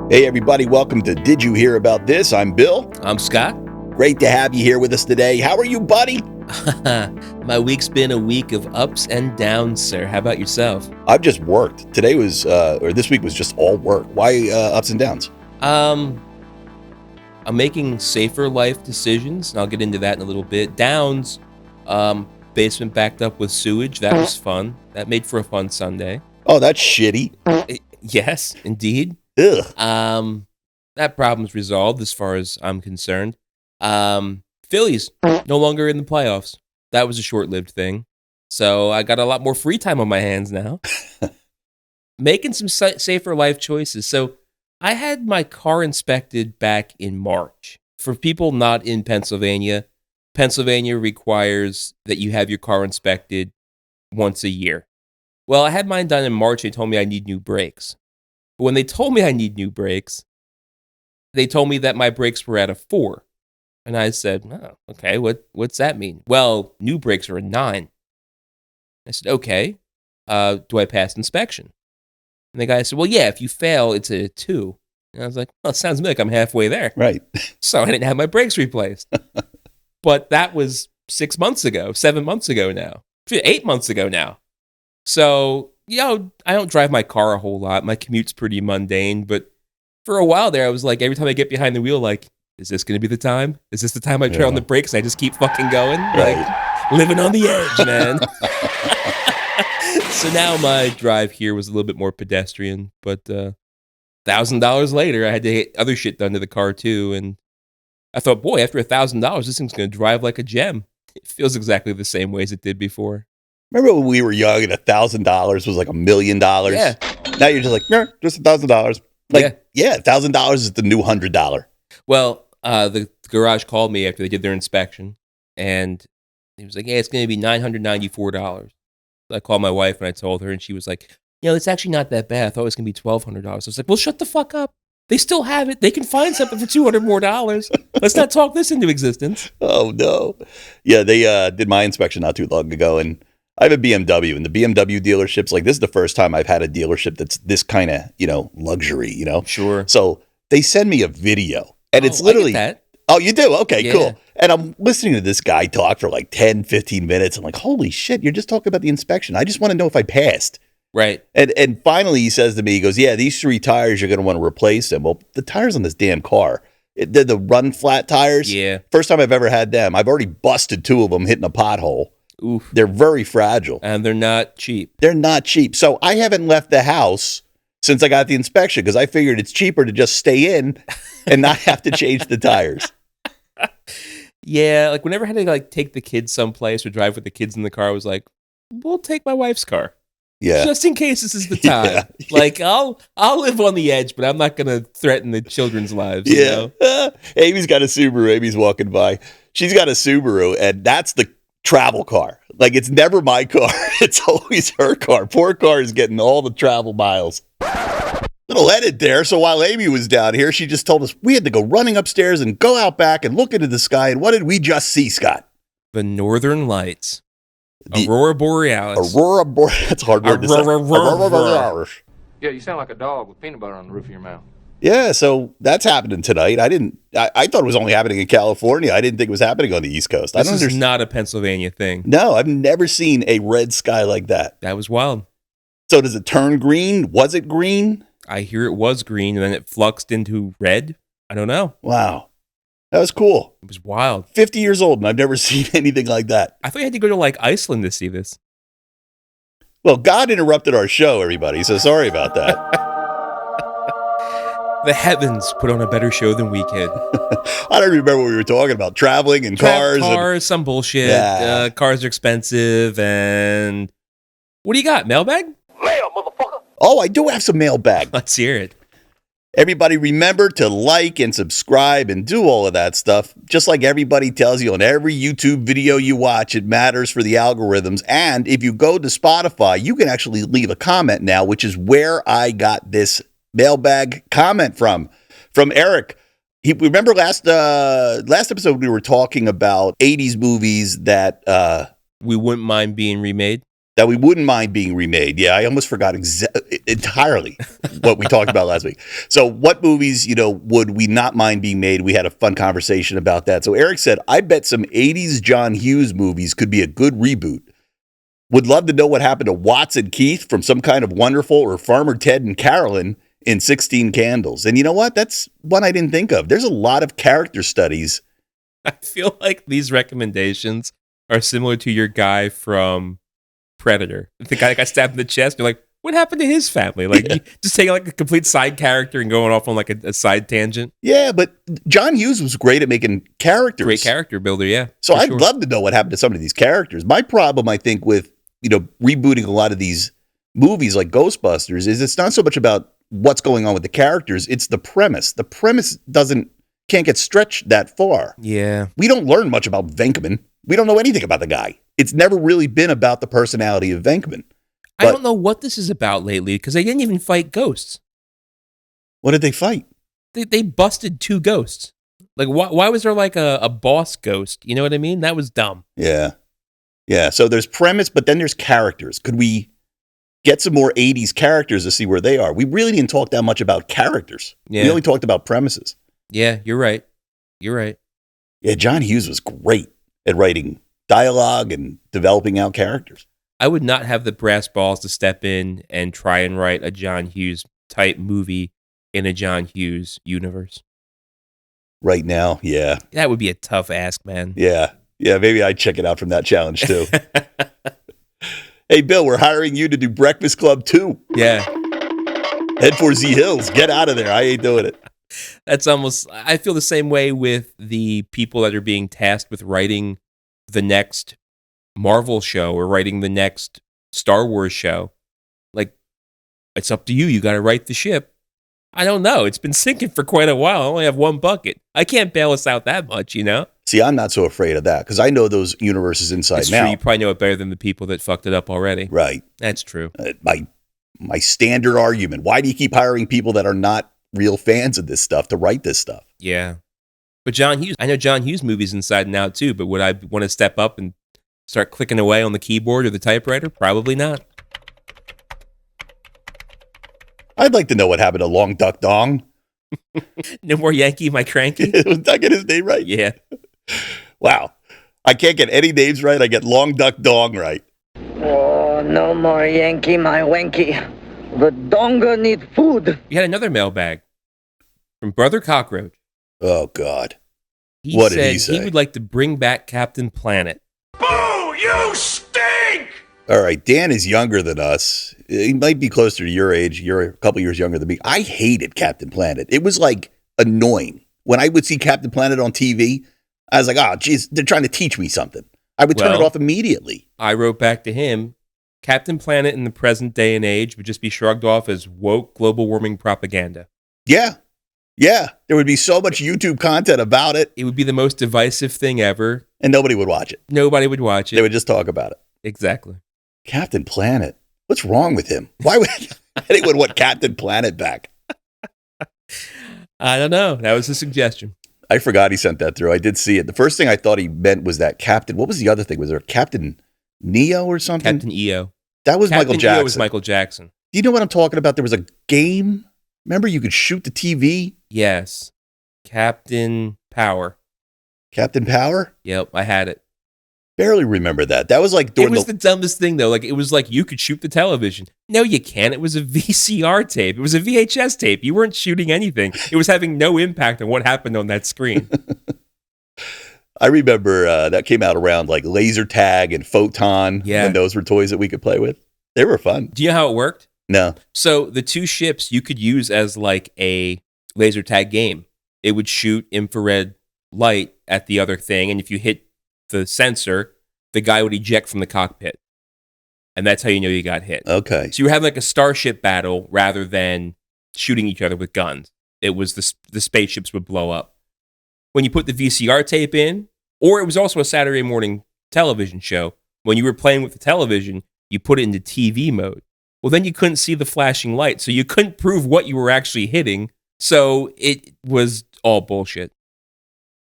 Hey everybody, welcome to Did You Hear About This? I'm Bill. I'm Scott. Great to have you here with us today. How are you, buddy? My week's been a week of ups and downs, sir. How about yourself? I've just worked. This week was just all work. Why ups and downs? I'm making safer life decisions, and I'll get into that in a little bit. Downs, basement backed up with sewage. That was fun. That made for a fun Sunday. Oh, that's shitty. Yes, indeed. Ugh. That problem's resolved as far as I'm concerned. Phillies no longer in the playoffs. That was a short-lived thing. So I got a lot more free time on my hands now. Making some safer life choices. So I had my car inspected back in March. For people not in Pennsylvania, Pennsylvania requires that you have your car inspected once a year. Well, I had mine done in March. They told me I need new brakes. But when they told me I need new brakes, they told me that my brakes were at a 4. And I said, oh, okay, what's that mean? Well, new brakes are a 9. I said, okay, do I pass inspection? And the guy said, well, yeah, if you fail, it's a 2. And I was like, well, it sounds like I'm halfway there. Right. So I didn't have my brakes replaced. But that was 6 months ago, 7 months ago now, 8 months ago now. So, I don't drive my car a whole lot. My commute's pretty mundane. But for a while there, I was like, every time I get behind the wheel, like, is this going to be the time? Is this the time I turn on the brakes and I just keep fucking going? Right. Like, living on the edge, man. So now my drive here was a little bit more pedestrian, but $1,000 later, I had to get other shit done to the car too. And I thought, boy, after $1,000, this thing's going to drive like a gem. It feels exactly the same way as it did before. Remember when we were young and $1,000 was like $1 million? Yeah. Now you're just like, just $1,000. Like, yeah, $1,000 is the new $100. Well, the garage called me after they did their inspection, and he was like, yeah, it's going to be $994. I called my wife, and I told her, and she was like, it's actually not that bad. I thought it was going to be $1,200. I was like, well, shut the fuck up. They still have it. They can find something for $200 more. Let's not talk this into existence. Oh, no. Yeah, they did my inspection not too long ago, and I have a BMW, and the BMW dealerships, like, this is the first time I've had a dealership that's this kind of, luxury, Sure. So they send me a video, and it's literally... I get that. Oh, you do? Okay, Yeah. Cool. And I'm listening to this guy talk for like 10, 15 minutes. I'm like, holy shit, you're just talking about the inspection. I just want to know if I passed. Right. And finally he says to me, he goes, yeah, these 3 tires, you're going to want to replace them. Well, the tires on this damn car, they're the run flat tires. Yeah. First time I've ever had them. I've already busted 2 of them hitting a pothole. Oof. They're very fragile. And they're not cheap. They're not cheap. So I haven't left the house since I got the inspection because I figured it's cheaper to just stay in and not have to change the tires. Yeah, like whenever I had to take the kids someplace or drive with the kids in the car, I was like, we'll take my wife's car. Yeah. Just in case this is the time. Yeah. Like I'll live on the edge, but I'm not gonna threaten the children's lives. Yeah. Amy's got a Subaru. Amy's walking by. She's got a Subaru, and that's the travel car. Like, it's never my car. It's always her car. Poor car is getting all the travel miles. Little edit there. So while Amy was down here, she just told us we had to go running upstairs and go out back and look into the sky. And what did we just see, Scott? The Northern Lights. Aurora Borealis. Aurora Borealis. That's a hard word to say. Aurora Borealis. Yeah, you sound like a dog with peanut butter on the roof of your mouth. Yeah, so that's happening tonight. I thought it was only happening in California. I didn't think it was happening on the East Coast. This is not a Pennsylvania thing. No, I've never seen a red sky like that. That was wild. So does it turn green? Was it green? I hear it was green, and then it fluxed into red. I don't know. Wow. That was cool. It was wild. 50 years old, and I've never seen anything like that. I thought you had to go to, Iceland to see this. Well, God interrupted our show, everybody, so sorry about that. The heavens put on a better show than we could. I don't remember what we were talking about. Traveling and cars. Some bullshit. Yeah. Cars are expensive, and... What do you got, mailbag? Mail, motherfucker! Oh, I do have some mailbag. Let's hear it. Everybody remember to like and subscribe and do all of that stuff. Just like everybody tells you on every YouTube video you watch, it matters for the algorithms. And if you go to Spotify, you can actually leave a comment now, which is where I got this mailbag comment from Eric. Remember last episode we were talking about 80s movies that we wouldn't mind being remade. that we wouldn't mind being remade. Yeah, I almost forgot entirely what we talked about last week. So what movies, would we not mind being made? We had a fun conversation about that. So Eric said, I bet some 80s John Hughes movies could be a good reboot. Would love to know what happened to Watts and Keith from Some Kind of Wonderful or Farmer Ted and Carolyn in 16 Candles. And you know what? That's one I didn't think of. There's a lot of character studies. I feel like these recommendations are similar to your guy from Predator. The guy that got stabbed in the chest. You're like, what happened to his family? Like, you just taking like a complete side character and going off on like a side tangent. Yeah, but John Hughes was great at making characters. Great character builder, yeah. So I'd love to know what happened to some of these characters. My problem, I think, with rebooting a lot of these movies like Ghostbusters is it's not so much about what's going on with the characters, it's the premise. The premise can't get stretched that far. Yeah. We don't learn much about Venkman. We don't know anything about the guy. It's never really been about the personality of Venkman. I don't know what this is about lately because they didn't even fight ghosts. What did they fight? They busted 2 ghosts. Like, why was there like a boss ghost? You know what I mean? That was dumb. Yeah. Yeah. So there's premise, but then there's characters. Could we get some more 80s characters to see where they are? We really didn't talk that much about characters. Yeah. We only talked about premises. Yeah, you're right. Yeah, John Hughes was great at writing dialogue and developing out characters. I would not have the brass balls to step in and try and write a John Hughes type movie in a John Hughes universe. Right now, yeah. That would be a tough ask, man. Yeah, maybe I'd check it out from that challenge too. Hey, Bill, we're hiring you to do Breakfast Club 2. Yeah. Head for Z Hills. Get out of there. I ain't doing it. That's almost, I feel the same way with the people that are being tasked with writing the next Marvel show or writing the next Star Wars show. Like, it's up to you. You got to write the ship. I don't know. It's been sinking for quite a while. I only have one bucket. I can't bail us out that much, See, I'm not so afraid of that because I know those universes inside it's now. True. You probably know it better than the people that fucked it up already. Right. That's true. My standard argument. Why do you keep hiring people that are not real fans of this stuff to write this stuff? Yeah. But John Hughes, I know John Hughes movies inside and out too, but would I want to step up and start clicking away on the keyboard or the typewriter? Probably not. I'd like to know what happened to Long Duk Dong. No more Yankee, my cranky? Did I get his name right? Yeah. Wow. I can't get any names right. I get Long Duk Dong right. Oh, no more Yankee, my wanky. The donga need food. You had another mailbag from Brother Cockroach. Oh, God. What did he say? He would like to bring back Captain Planet. Boo! You stink! All right. Dan is younger than us. He might be closer to your age. You're a couple years younger than me. I hated Captain Planet. It was like annoying. When I would see Captain Planet on TV, I was like, oh, geez, they're trying to teach me something. I would turn it off immediately. I wrote back to him, Captain Planet in the present day and age would just be shrugged off as woke global warming propaganda. Yeah. Yeah. There would be so much YouTube content about it. It would be the most divisive thing ever. And nobody would watch it. Nobody would watch it. They would just talk about it. Exactly. Captain Planet. What's wrong with him? Why would anyone want Captain Planet back? I don't know. That was a suggestion. I forgot he sent that through. I did see it. The first thing I thought he meant was that Captain. What was the other thing? Was there Captain Neo or something? Captain EO. That was Captain Michael Jackson. EO was Michael Jackson. Do you know what I'm talking about? There was a game. Remember, you could shoot the TV? Yes. Captain Power. Captain Power? Yep, I had it. Barely remember that. That was like during it was the dumbest thing though. Like it was like you could shoot the television. No, you can't. It was a VCR tape. It was a VHS tape. You weren't shooting anything. It was having no impact on what happened on that screen. I remember that came out around like laser tag and photon. Yeah. When those were toys that we could play with. They were fun. Do you know how it worked? No. So the two ships you could use as like a laser tag game. It would shoot infrared light at the other thing, and if you hit the sensor, the guy would eject from the cockpit. And that's how you know you got hit. Okay. So you were having like a starship battle rather than shooting each other with guns. It was the spaceships would blow up. When you put the VCR tape in, or it was also a Saturday morning television show, when you were playing with the television, you put it into TV mode. Well, then you couldn't see the flashing light, so you couldn't prove what you were actually hitting. So it was all bullshit.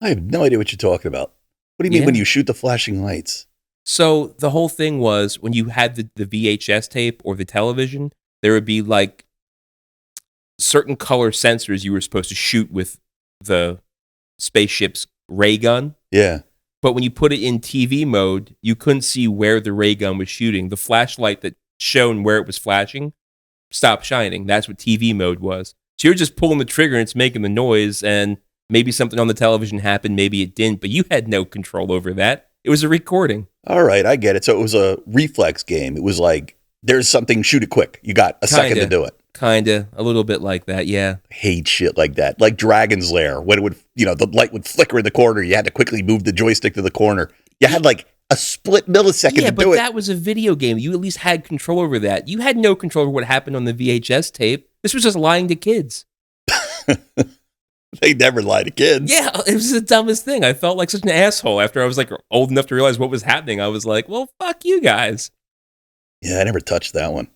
I have no idea what you're talking about. What do you mean when you shoot the flashing lights? So the whole thing was when you had the VHS tape or the television, there would be like certain color sensors you were supposed to shoot with the spaceship's ray gun. Yeah. But when you put it in TV mode, you couldn't see where the ray gun was shooting. The flashlight that shone where it was flashing stopped shining. That's what TV mode was. So you're just pulling the trigger and it's making the noise, and maybe something on the television happened, maybe it didn't, but you had no control over that. It was a recording. All right, I get it. So it was a reflex game. It was like, there's something, shoot it quick. You got a second to do it. Kinda, a little bit like that, yeah. I hate shit like that. Like Dragon's Lair, when it would, the light would flicker in the corner. You had to quickly move the joystick to the corner. You had like a split millisecond to do it. Yeah, but that was a video game. You at least had control over that. You had no control over what happened on the VHS tape. This was just lying to kids. They never lie to kids. Yeah, it was the dumbest thing. I felt like such an asshole after I was like old enough to realize what was happening. I was like, well, fuck you guys. Yeah, I never touched that one.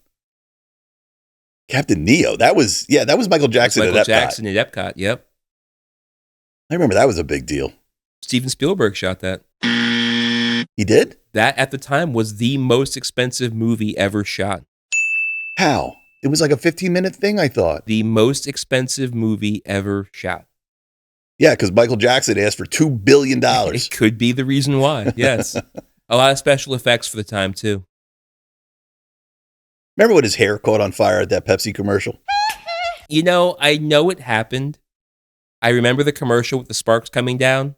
Captain Neo. That was Michael Jackson at Epcot. Jackson at Epcot, yep. I remember that was a big deal. Steven Spielberg shot that. He did? That at the time was the most expensive movie ever shot. How? It was like a 15-minute thing, I thought. The most expensive movie ever shot. Yeah, because Michael Jackson asked for $2 billion. It could be the reason why, yes. A lot of special effects for the time, too. Remember when his hair caught on fire at that Pepsi commercial? I know it happened. I remember the commercial with the sparks coming down.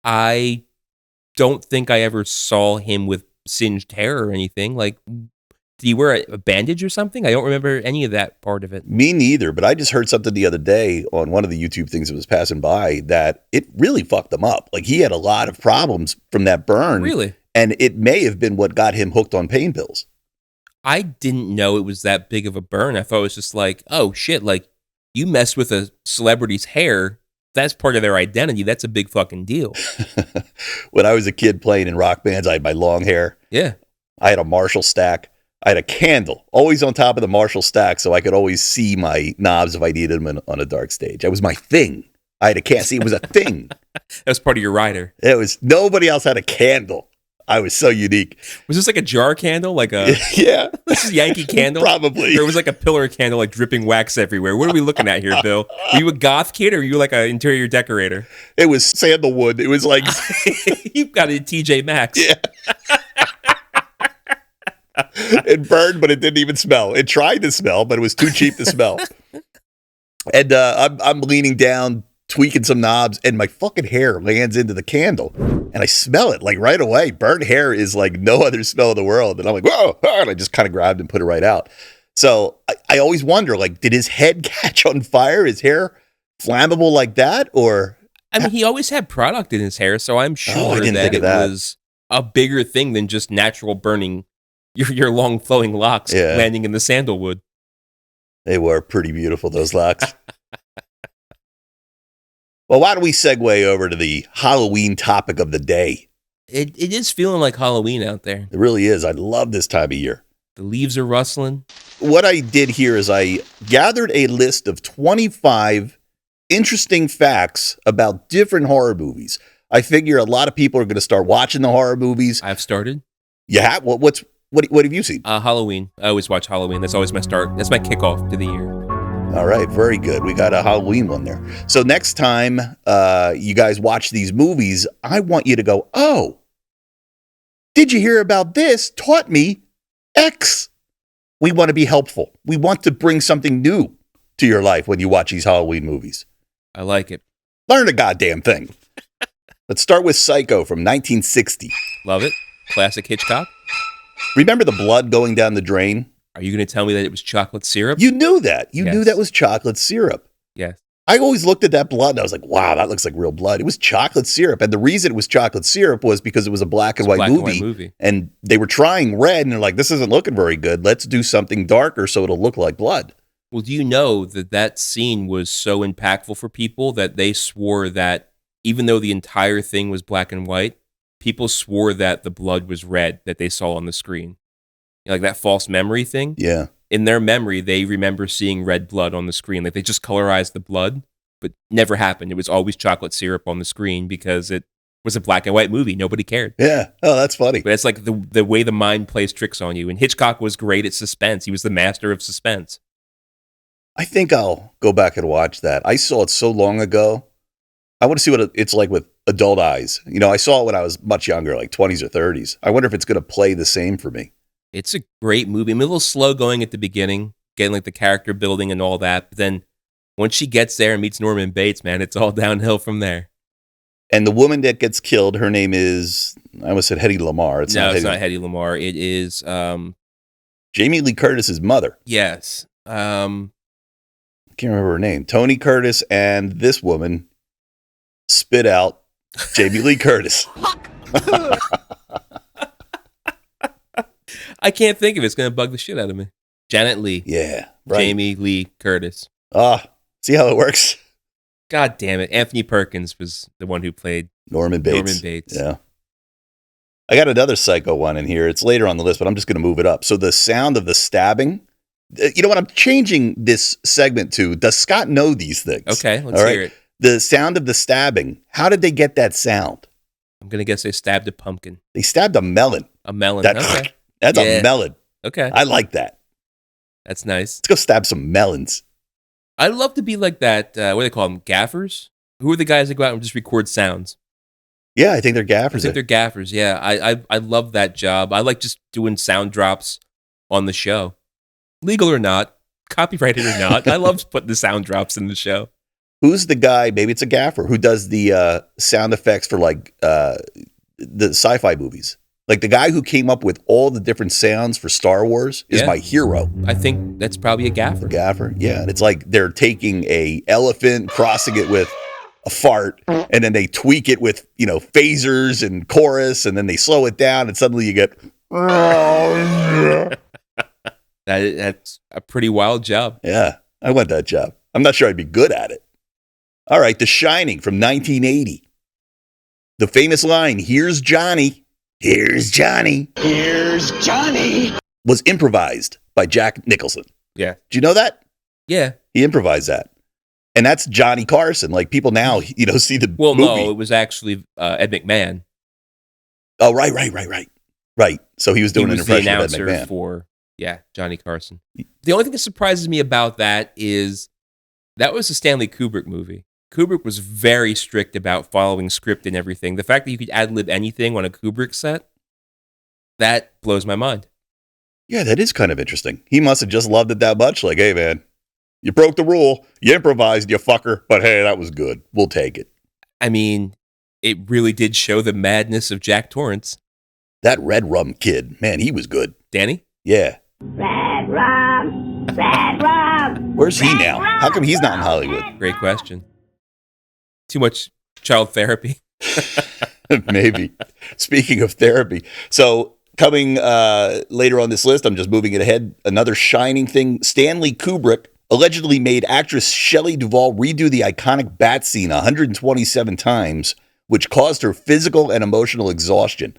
I don't think I ever saw him with singed hair or anything. Like, did he wear a bandage or something? I don't remember any of that part of it. Me neither, but I just heard something the other day on one of the YouTube things that was passing by that it really fucked him up. Like, he had a lot of problems from that burn. Really? And it may have been what got him hooked on pain pills. I didn't know it was that big of a burn. I thought it was just like, oh shit, like you mess with a celebrity's hair, that's part of their identity. That's a big fucking deal. When I was a kid playing in rock bands, I had my long hair. Yeah. I had a Marshall stack. I had a candle always on top of the Marshall stack so I could always see my knobs if I needed them on a dark stage. That was my thing. I had a candle. See, it was a thing. That was part of your rider. It was, nobody else had a candle. I was so unique. Was this like a jar candle? Like a yeah, this is Yankee Candle? Probably. Or it was like a pillar candle, like dripping wax everywhere. What are we looking at here, Bill? Were you a goth kid or were you like an interior decorator? It was sandalwood. It was like you've got a TJ Maxx. Yeah. It burned, but it didn't even smell. It tried to smell, but it was too cheap to smell. And I'm leaning down, tweaking some knobs, and my fucking hair lands into the candle. And I smell it like right away. Burnt hair is like no other smell in the world. And I'm like, whoa, and I just kind of grabbed and put it right out. So I always wonder, like, did his head catch on fire? His hair flammable like that? Or I mean, he always had product in his hair, so I'm sure that it was a bigger thing than just natural burning your long flowing locks landing in the sandalwood. They were pretty beautiful, those locks. Well, why don't we segue over to the Halloween topic of the day? It is feeling like Halloween out there. It really is. I love this time of year. The leaves are rustling. What I did here is I gathered a list of 25 interesting facts about different horror movies. I figure a lot of people are going to start watching the horror movies. I've started. Yeah. What have you seen? Halloween. I always watch Halloween. That's always my start. That's my kickoff to the year. All right, very good. We got a Halloween one there. So next time you guys watch these movies, I want you to go, oh, did you hear about this? Taught me X. We want to be helpful. We want to bring something new to your life when you watch these Halloween movies. I like it. Learn a goddamn thing. Let's start with Psycho from 1960. Love it. Classic Hitchcock. Remember the blood going down the drain? Are you going to tell me that it was chocolate syrup? You knew that. You Yes. knew that was chocolate syrup. Yes. I always looked at that blood and I was like, wow, that looks like real blood. It was chocolate syrup. And the reason it was chocolate syrup was because it was a black and white movie. And they were trying red and they're like, this isn't looking very good. Let's do something darker so it'll look like blood. Well, do you know that scene was so impactful for people that they swore that even though the entire thing was black and white, people swore that the blood was red that they saw on the screen. Like that false memory thing. Yeah. In their memory, they remember seeing red blood on the screen. Like they just colorized the blood, but never happened. It was always chocolate syrup on the screen because it was a black and white movie. Nobody cared. Yeah. Oh, that's funny. But it's like the way the mind plays tricks on you. And Hitchcock was great at suspense. He was the master of suspense. I think I'll go back and watch that. I saw it so long ago. I want to see what it's like with adult eyes. You know, I saw it when I was much younger, like 20s or 30s. I wonder if it's going to play the same for me. It's a great movie. I mean, a little slow going at the beginning, getting like the character building and all that. But then once she gets there and meets Norman Bates, man, it's all downhill from there. And the woman that gets killed, her name is, I almost said Hedy Lamarr. It's not Hedy Lamarr. It is Jamie Lee Curtis's mother. Yes. I can't remember her name. Tony Curtis and this woman spit out Jamie Lee Curtis. I can't think of it. It's going to bug the shit out of me. Janet Leigh. Yeah. Right. Jamie Lee Curtis. See how it works? God damn it. Anthony Perkins was the one who played Norman Bates. Yeah. I got another psycho one in here. It's later on the list, but I'm just going to move it up. So the sound of the stabbing. You know what? I'm changing this segment to, does Scott know these things? Okay, let's hear it. The sound of the stabbing. How did they get that sound? I'm going to guess they stabbed a pumpkin. They stabbed a melon. A melon. Okay. That's Yeah. a melon. Okay. I like that. That's nice. Let's go stab some melons. I'd love to be like that. What do they call them? Gaffers? Who are the guys that go out and just record sounds? Yeah, I think they're gaffers. I think they're gaffers. Yeah, I love that job. I like just doing sound drops on the show. Legal or not, copyrighted or not, I love putting the sound drops in the show. Who's the guy, maybe it's a gaffer, who does the sound effects for like the sci-fi movies? Like the guy who came up with all the different sounds for Star Wars is my hero. I think that's probably a gaffer. Gaffer, yeah. And it's like they're taking a elephant, crossing it with a fart, and then they tweak it with, phasers and chorus, and then they slow it down, and suddenly you get... That's a pretty wild job. Yeah, I want that job. I'm not sure I'd be good at it. All right, The Shining from 1980. The famous line, "Here's Johnny. Here's Johnny. Here's Johnny. Was improvised by Jack Nicholson. Yeah. Do you know that? Yeah. He improvised that. And that's Johnny Carson. Like people now, see the movie. No, it was actually Ed McMahon. Oh, right. So he was doing an impression of Ed the McMahon. announcer for, Johnny Carson. The only thing that surprises me about that is that was a Stanley Kubrick movie. Kubrick was very strict about following script and everything. The fact that you could ad-lib anything on a Kubrick set, that blows my mind. Yeah, that is kind of interesting. He must have just loved it that much. Like, hey, man, you broke the rule. You improvised, you fucker. But hey, that was good. We'll take it. I mean, it really did show the madness of Jack Torrance. That Red Rum kid, man, he was good. Danny? Yeah. Red Rum! Red Rum! Where's he now? How come he's not in Hollywood? Great question. Too much child therapy. Maybe. Speaking of therapy. So coming later on this list, I'm just moving it ahead. Another Shining thing. Stanley Kubrick allegedly made actress Shelley Duvall redo the iconic bat scene 127 times, which caused her physical and emotional exhaustion.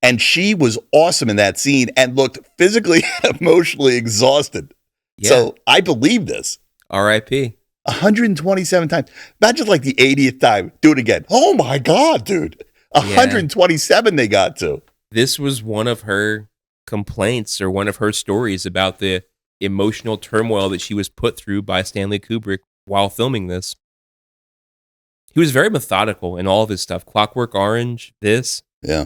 And she was awesome in that scene and looked physically and emotionally exhausted. Yeah. So I believe this. R.I.P. 127 times. Imagine like the 80th time. Do it again. Oh my God, dude. 127 they got to. This was one of her complaints or one of her stories about the emotional turmoil that she was put through by Stanley Kubrick while filming this. He was very methodical in all of his stuff. Clockwork Orange, this. Yeah.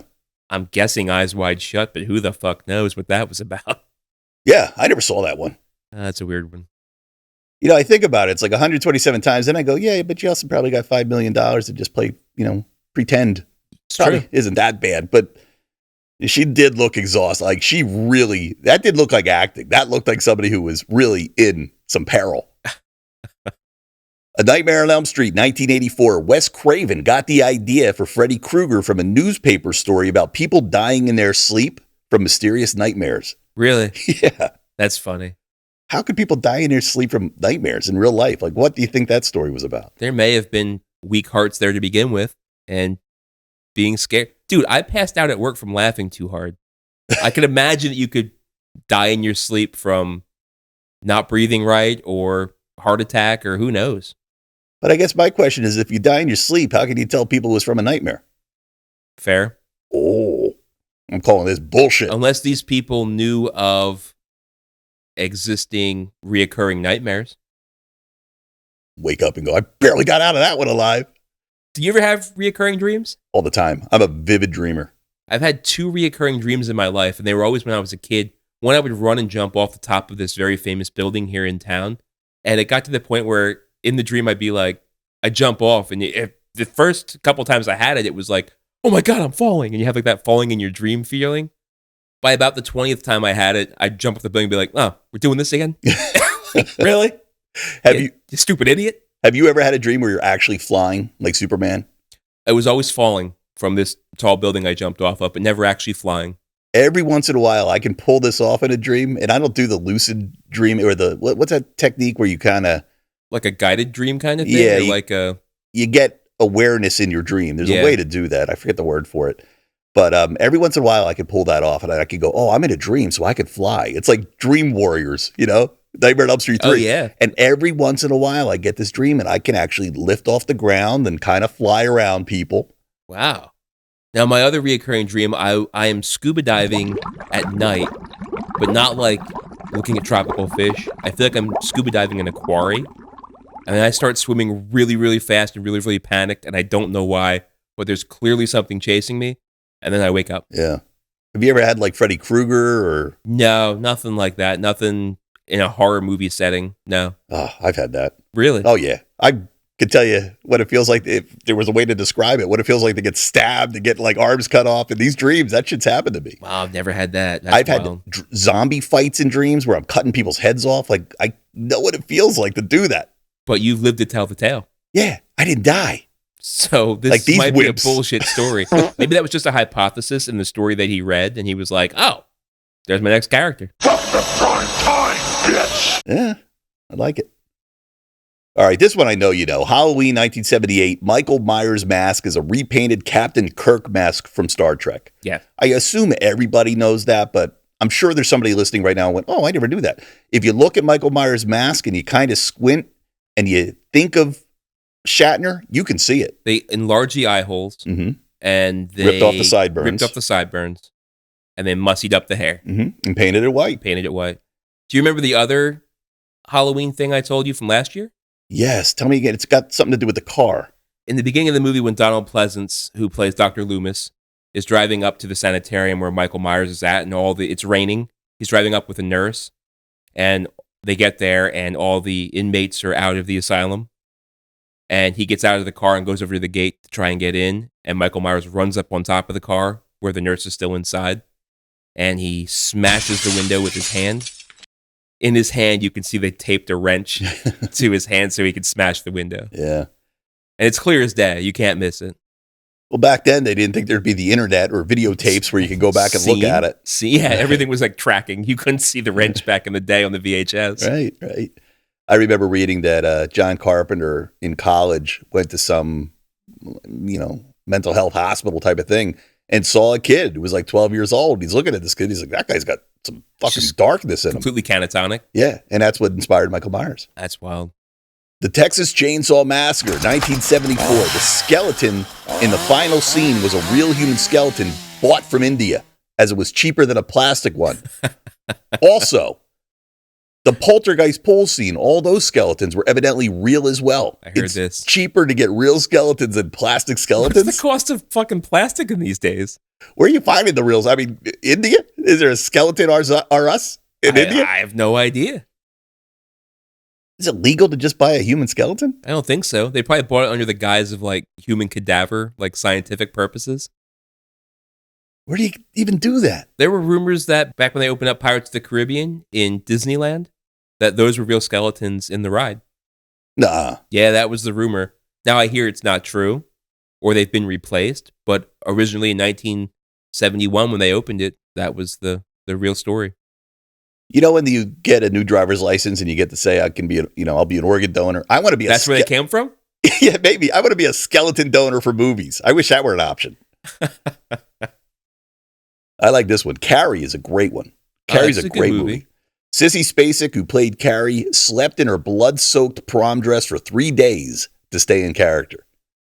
I'm guessing Eyes Wide Shut, but who the fuck knows what that was about? Yeah, I never saw that one. That's a weird one. I think about it. It's like 127 times. Then I go, yeah, but you also probably got $5 million to just play, pretend. It's Probably true. isn't that bad. But she did look exhausted. Like that did look like acting. That looked like somebody who was really in some peril. A Nightmare on Elm Street, 1984. Wes Craven got the idea for Freddy Krueger from a newspaper story about people dying in their sleep from mysterious nightmares. Really? Yeah. That's funny. How could people die in their sleep from nightmares in real life? Like, what do you think that story was about? There may have been weak hearts there to begin with and being scared. Dude, I passed out at work from laughing too hard. I can imagine that you could die in your sleep from not breathing right or heart attack or who knows. But I guess my question is, if you die in your sleep, how can you tell people it was from a nightmare? Fair. Oh, I'm calling this bullshit. Unless these people knew of existing reoccurring nightmares. Wake up and go, I barely got out of that one alive. Do you ever have reoccurring dreams? All the time. I'm a vivid dreamer. I've had 2 reoccurring dreams in my life, and they were always when I was a kid. One, I would run and jump off the top of this very famous building here in town. And it got to the point where in the dream, I'd be like, I jump off. And the first couple times I had it, it was like, oh my God, I'm falling. And you have like that falling in your dream feeling. By about the 20th time I had it, I'd jump off the building and be like, oh, we're doing this again? Really? You stupid idiot. Have you ever had a dream where you're actually flying like Superman? I was always falling from this tall building I jumped off of, but never actually flying. Every once in a while, I can pull this off in a dream, and I don't do the lucid dream or the what's that technique where you kind of like a guided dream kind of thing. Yeah, you get awareness in your dream. There's a way to do that. I forget the word for it, but every once in a while, I can pull that off, and I can go, "Oh, I'm in a dream, so I could fly." It's like Dream Warriors, Nightmare on Elm Street 3. Oh yeah. And every once in a while, I get this dream, and I can actually lift off the ground and kind of fly around people. Wow. Now, my other reoccurring dream, I am scuba diving at night, but not like looking at tropical fish. I feel like I'm scuba diving in a quarry. And then I start swimming really, really fast and really, really panicked, and I don't know why, but there's clearly something chasing me, and then I wake up. Yeah. Have you ever had like Freddy Krueger or? No, nothing like that. Nothing in a horror movie setting. No. Oh, I've had that. Really? Oh, yeah. I could tell you what it feels like if there was a way to describe it, what it feels like to get stabbed, to get like arms cut off in these dreams. That shit's happened to me. Wow, I've never had that. That's I've wild. had zombie fights in dreams where I'm cutting people's heads off. Like, I know what it feels like to do that. But you've lived to tell the tale. Yeah, I didn't die. So this Like these might wimps. be a bullshit story. Maybe that was just a hypothesis in the story that he read, and he was like, oh, there's my next character. Yeah, I like it. All right, this one I know you know. Halloween 1978, Michael Myers' mask is a repainted Captain Kirk mask from Star Trek. Yeah. I assume everybody knows that, but I'm sure there's somebody listening right now and went, oh, I never knew that. If you look at Michael Myers' mask and you kind of squint and you think of Shatner, you can see it. They enlarged the eye holes, and they ripped off the sideburns. And they mussied up the hair. And painted it white. Painted it white. Do you remember the other Halloween thing I told you from last year? Yes. Tell me again. It's got something to do with the car. In the beginning of the movie, when Donald Pleasance, who plays Dr. Loomis, is driving up to the sanitarium where Michael Myers is at, and it's raining. He's driving up with a nurse, and they get there, and all the inmates are out of the asylum. And he gets out of the car and goes over to the gate to try and get in, and Michael Myers runs up on top of the car where the nurse is still inside, and he smashes the window with his hand. In his hand, you can see they taped a wrench to his hand so he could smash the window. Yeah. And it's clear as day. You can't miss it. Well, back then, they didn't think there'd be the internet or videotapes where you could go back and look at it. Yeah, everything was like tracking. You couldn't see the wrench back in the day on the VHS. Right. I remember reading that John Carpenter in college went to some, mental health hospital type of thing and saw a kid who was like 12 years old. He's looking at this kid. He's like, that guy's got some fucking darkness in him. Completely catatonic. Yeah, and that's what inspired Michael Myers. That's wild. The Texas Chainsaw Massacre, 1974. The skeleton in the final scene was a real human skeleton bought from India, as it was cheaper than a plastic one. Also, the Poltergeist pool scene, all those skeletons were evidently real as well. I heard this. Cheaper to get real skeletons than plastic skeletons. What's the cost of fucking plastic in these days? Where are you finding the reals? I mean, India? Is there a skeleton or us in India? I have no idea. Is it legal to just buy a human skeleton? I don't think so. They probably bought it under the guise of like human cadaver, like scientific purposes. Where do you even do that? There were rumors that back when they opened up Pirates of the Caribbean in Disneyland, that those were real skeletons in the ride. Nah. Yeah, that was the rumor. Now I hear it's not true, or they've been replaced. But originally in 1971, when they opened it, that was the real story. You know, when you get a new driver's license and you get to say, I can be, I'll be an organ donor. I want to be That's where they came from? Yeah, maybe. I want to be a skeleton donor for movies. I wish that were an option. I like this one. Carrie is a great one. Carrie's a great movie. Sissy Spacek, who played Carrie, slept in her blood-soaked prom dress for 3 days to stay in character.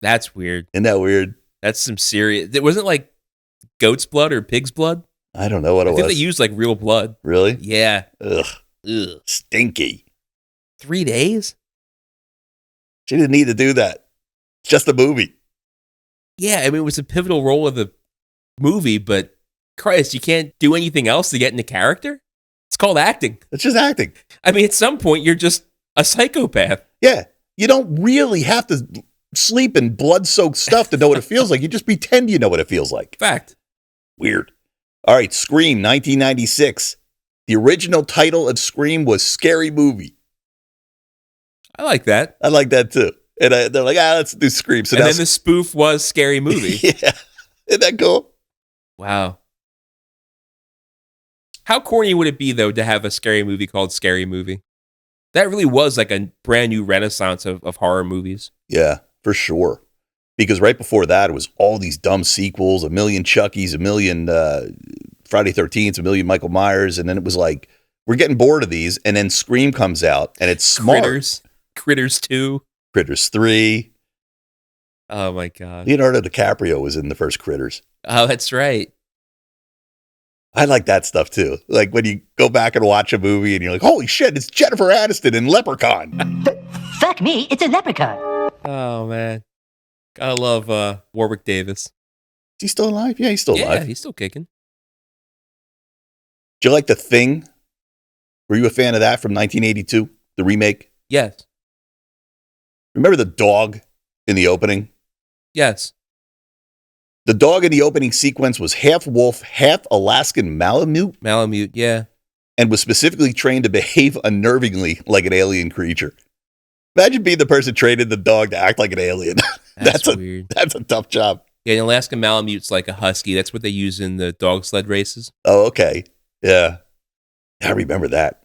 That's weird. Isn't that weird? That's some serious. It wasn't like goat's blood or pig's blood. I don't know what it I was. think they used like real blood. Really? Yeah. Ugh. Ugh. Stinky. 3 days? She didn't need to do that. It's just a movie. Yeah, I mean, it was a pivotal role of the movie, but Christ, you can't do anything else to get into character? It's called acting. It's just acting. I mean, at some point, you're just a psychopath. Yeah. You don't really have to sleep in blood-soaked stuff to know what it feels like. You just pretend you know what it feels like. Fact. Weird. All right, Scream, 1996. The original title of Scream was Scary Movie. I like that. I like that too. And they're like, let's do Scream. So And now then the spoof was Scary Movie. yeah. Isn't that cool? Wow. How corny would it be, though, to have a scary movie called Scary Movie? That really was like a brand new renaissance of horror movies. Yeah, for sure. Because right before that, it was all these dumb sequels, a million Chuckies, a million Friday 13th, a million Michael Myers. And then it was like, we're getting bored of these. And then Scream comes out, and it's smart. Critters 2. Critters 3. Oh, my God. Leonardo DiCaprio was in the first Critters. Oh, that's right. I like that stuff too. Like when you go back and watch a movie and you're like, holy shit, it's Jennifer Aniston in Leprechaun. Fuck me, it's a leprechaun. Oh, man. I love Warwick Davis. Is he still alive? Yeah, he's still Yeah, alive. he's still kicking. Do you like The Thing? Were you a fan of that from 1982? The remake? Yes. Remember the dog in the opening? Yes. The dog in the opening sequence was half wolf, half Alaskan Malamute, Malamute, yeah. and was specifically trained to behave unnervingly like an alien creature. Imagine being the person trained the dog to act like an alien. That's weird. That's a tough job. Yeah, an Alaskan Malamute's like a husky. That's what they use in the dog sled races. Oh, okay. Yeah. I remember that.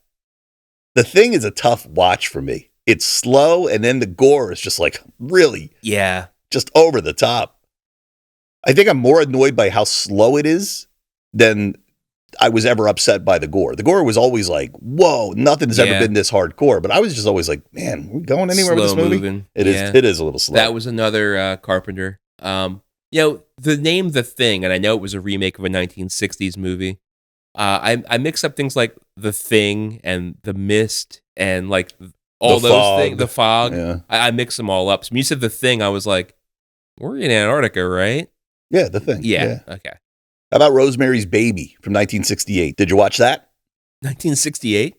The Thing is a tough watch for me. It's slow, and then the gore is just like really Yeah. just over the top. I think I'm more annoyed by how slow it is than I was ever upset by the gore. The gore was always like, whoa, nothing's ever been this hardcore. But I was just always like, man, are we going anywhere with this movie? Moving. It is a little slow. That was another Carpenter. The name The Thing, and I know it was a remake of a 1960s movie. I mix up things like The Thing and The Mist and like all The those Fog. things. The Fog. Yeah. I mix them all up. So when you said The Thing, I was like, we're in Antarctica, right? Yeah, The Thing. Yeah. Okay. How about Rosemary's Baby from 1968? Did you watch that? 1968?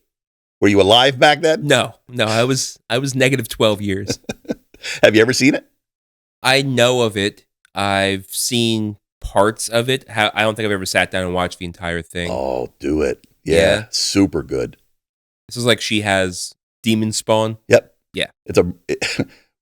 Were you alive back then? No. I was negative 12 years. Have you ever seen it? I know of it. I've seen parts of it. I don't think I've ever sat down and watched the entire thing. Oh, do it. Yeah. Yeah. Super good. This is like she has demon spawn. Yep. Yeah.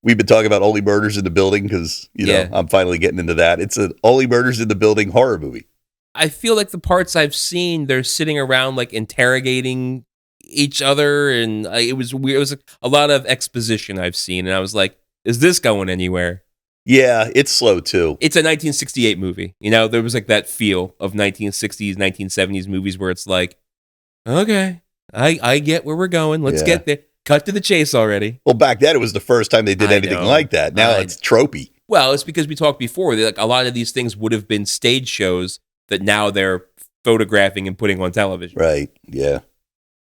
We've been talking about Only Murders in the Building because, I'm finally getting into that. It's an Only Murders in the Building horror movie. I feel like the parts I've seen, they're sitting around like interrogating each other. And it was weird. It was a lot of exposition I've seen. And I was like, is this going anywhere? Yeah, it's slow too. It's a 1968 movie. There was like that feel of 1960s, 1970s movies where it's like, okay, I get where we're going. Let's get there. Cut to the chase already. Well, back then it was the first time they did anything like that. Now it's tropey. Well, it's because we talked before. Like a lot of these things would have been stage shows that now they're photographing and putting on television. Right. Yeah.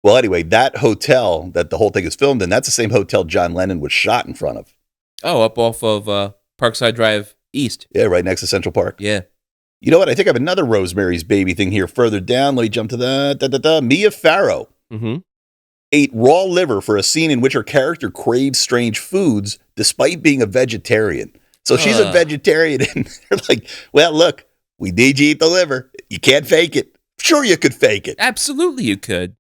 Well, anyway, that hotel that the whole thing is filmed in, that's the same hotel John Lennon was shot in front of. Oh, up off of Parkside Drive East. Yeah, right next to Central Park. Yeah. You know what? I think I have another Rosemary's Baby thing here further down. Let me jump to the Mia Farrow. Mm-hmm. Ate raw liver for a scene in which her character craves strange foods despite being a vegetarian. So she's a vegetarian, and they're like, well, look, we need you to eat the liver. You can't fake it. Sure, you could fake it. Absolutely, you could.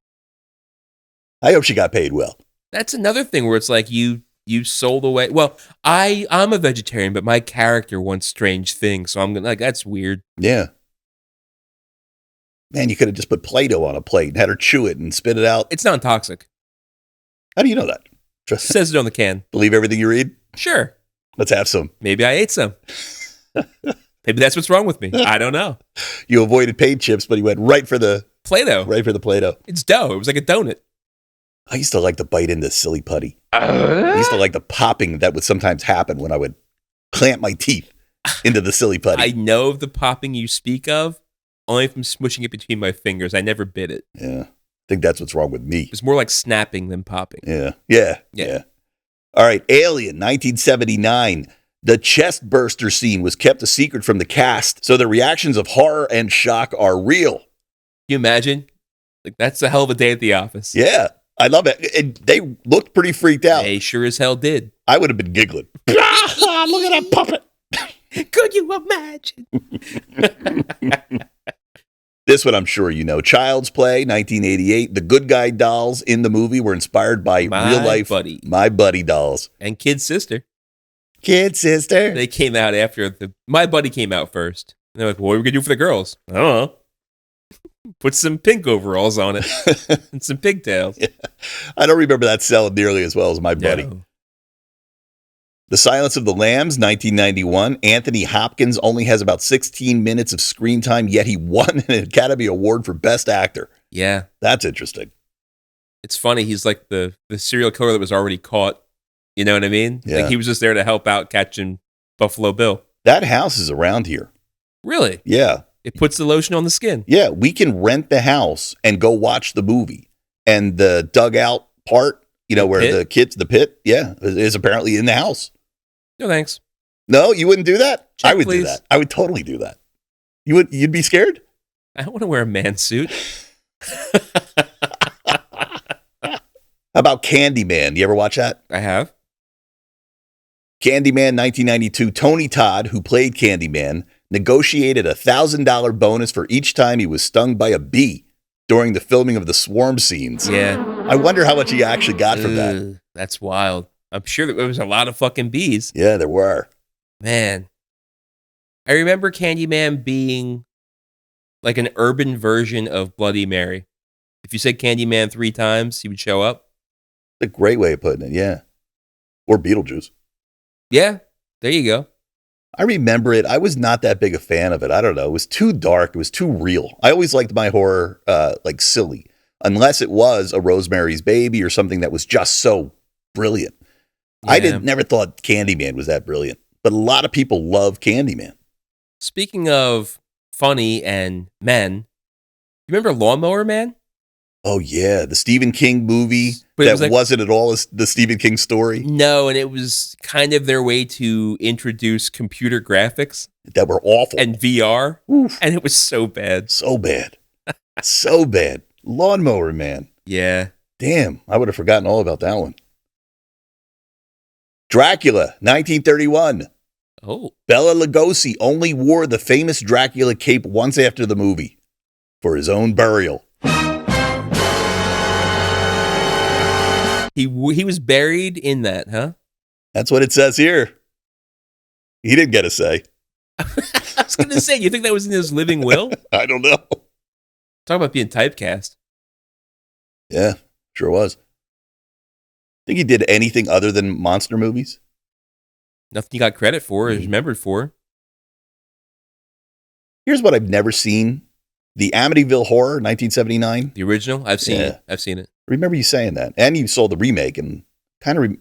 I hope she got paid well. That's another thing where it's like you sold away. Well, I'm a vegetarian, but my character wants strange things, so I'm gonna like that's weird. Yeah. Man, you could have just put Play-Doh on a plate and had her chew it and spit it out. It's non-toxic. How do you know that? It says it on the can. Believe everything you read? Sure. Let's have some. Maybe I ate some. Maybe that's what's wrong with me. I don't know. You avoided paint chips, but you went right for the Play-Doh. Right for the Play-Doh. It's dough. It was like a donut. I used to like to bite into silly putty. I used to like the popping that would sometimes happen when I would clamp my teeth into the silly putty. I know of the popping you speak of, only from smushing it between my fingers. I never bit it. Yeah. I think that's what's wrong with me. It's more like snapping than popping. Yeah. All right. Alien, 1979. The chest burster scene was kept a secret from the cast, so the reactions of horror and shock are real. Can you imagine? Like, that's a hell of a day at the office. Yeah. I love it. They looked pretty freaked out. They sure as hell did. I would have been giggling. Look at that puppet. Could you imagine? This one I'm sure you know. Child's Play, 1988. The good guy dolls in the movie were inspired by real life My Buddy dolls. And Kid's sister. Kid sister. They came out after My Buddy came out first. And they're like, what are we going to do for the girls? I don't know. Put some pink overalls on it and some pigtails. Yeah. I don't remember that selling nearly as well as My Buddy. No. The Silence of the Lambs, 1991. Anthony Hopkins only has about 16 minutes of screen time, yet he won an Academy Award for Best Actor. Yeah. That's interesting. It's funny. He's like the serial killer that was already caught. You know what I mean? Yeah. Like he was just there to help out catching Buffalo Bill. That house is around here. Really? Yeah. It puts the lotion on the skin. Yeah, we can rent the house and go watch the movie. And the dugout part, where the kids, the pit, is apparently in the house. No, thanks. No, you wouldn't do that? Check, I would please. do that. I would totally do that. You'd be scared? I don't want to wear a man suit. How about Candyman? You ever watch that? I have. Candyman 1992. Tony Todd, who played Candyman, negotiated a $1,000 bonus for each time he was stung by a bee during the filming of the swarm scenes. Yeah. I wonder how much he actually got from that. Ugh, that's wild. I'm sure that there was a lot of fucking bees. Yeah, there were. Man. I remember Candyman being like an urban version of Bloody Mary. If you said Candyman 3 times, he would show up. A great way of putting it, yeah. Or Beetlejuice. Yeah, there you go. I remember it. I was not that big a fan of it. I don't know. It was too dark. It was too real. I always liked my horror like silly, unless it was a Rosemary's Baby or something that was just so brilliant. Yeah. I never thought Candyman was that brilliant, but a lot of people love Candyman. Speaking of funny and men, you remember Lawnmower Man? Oh, yeah. The Stephen King movie But it that was like- wasn't at all the Stephen King story No, and it was kind of their way to introduce computer graphics that were awful. and VR, Oof. and it was so bad. So bad. So bad. Lawnmower Man. Yeah. Damn, I would have forgotten all about that one. Dracula, 1931. Oh, Bela Lugosi only wore the famous Dracula cape once after the movie for his own burial. he was buried in that, huh? That's what it says here. He didn't get a say. I was going to say, you think that was in his living will? I don't know. Talk about being typecast. Yeah, sure was. Think he did anything other than monster movies? Nothing you got credit for or is remembered for. Here's what I've never seen. The Amityville Horror, 1979. The original? I've seen Yeah. it. I've seen it. Remember you saying that. And you saw the remake and kind of...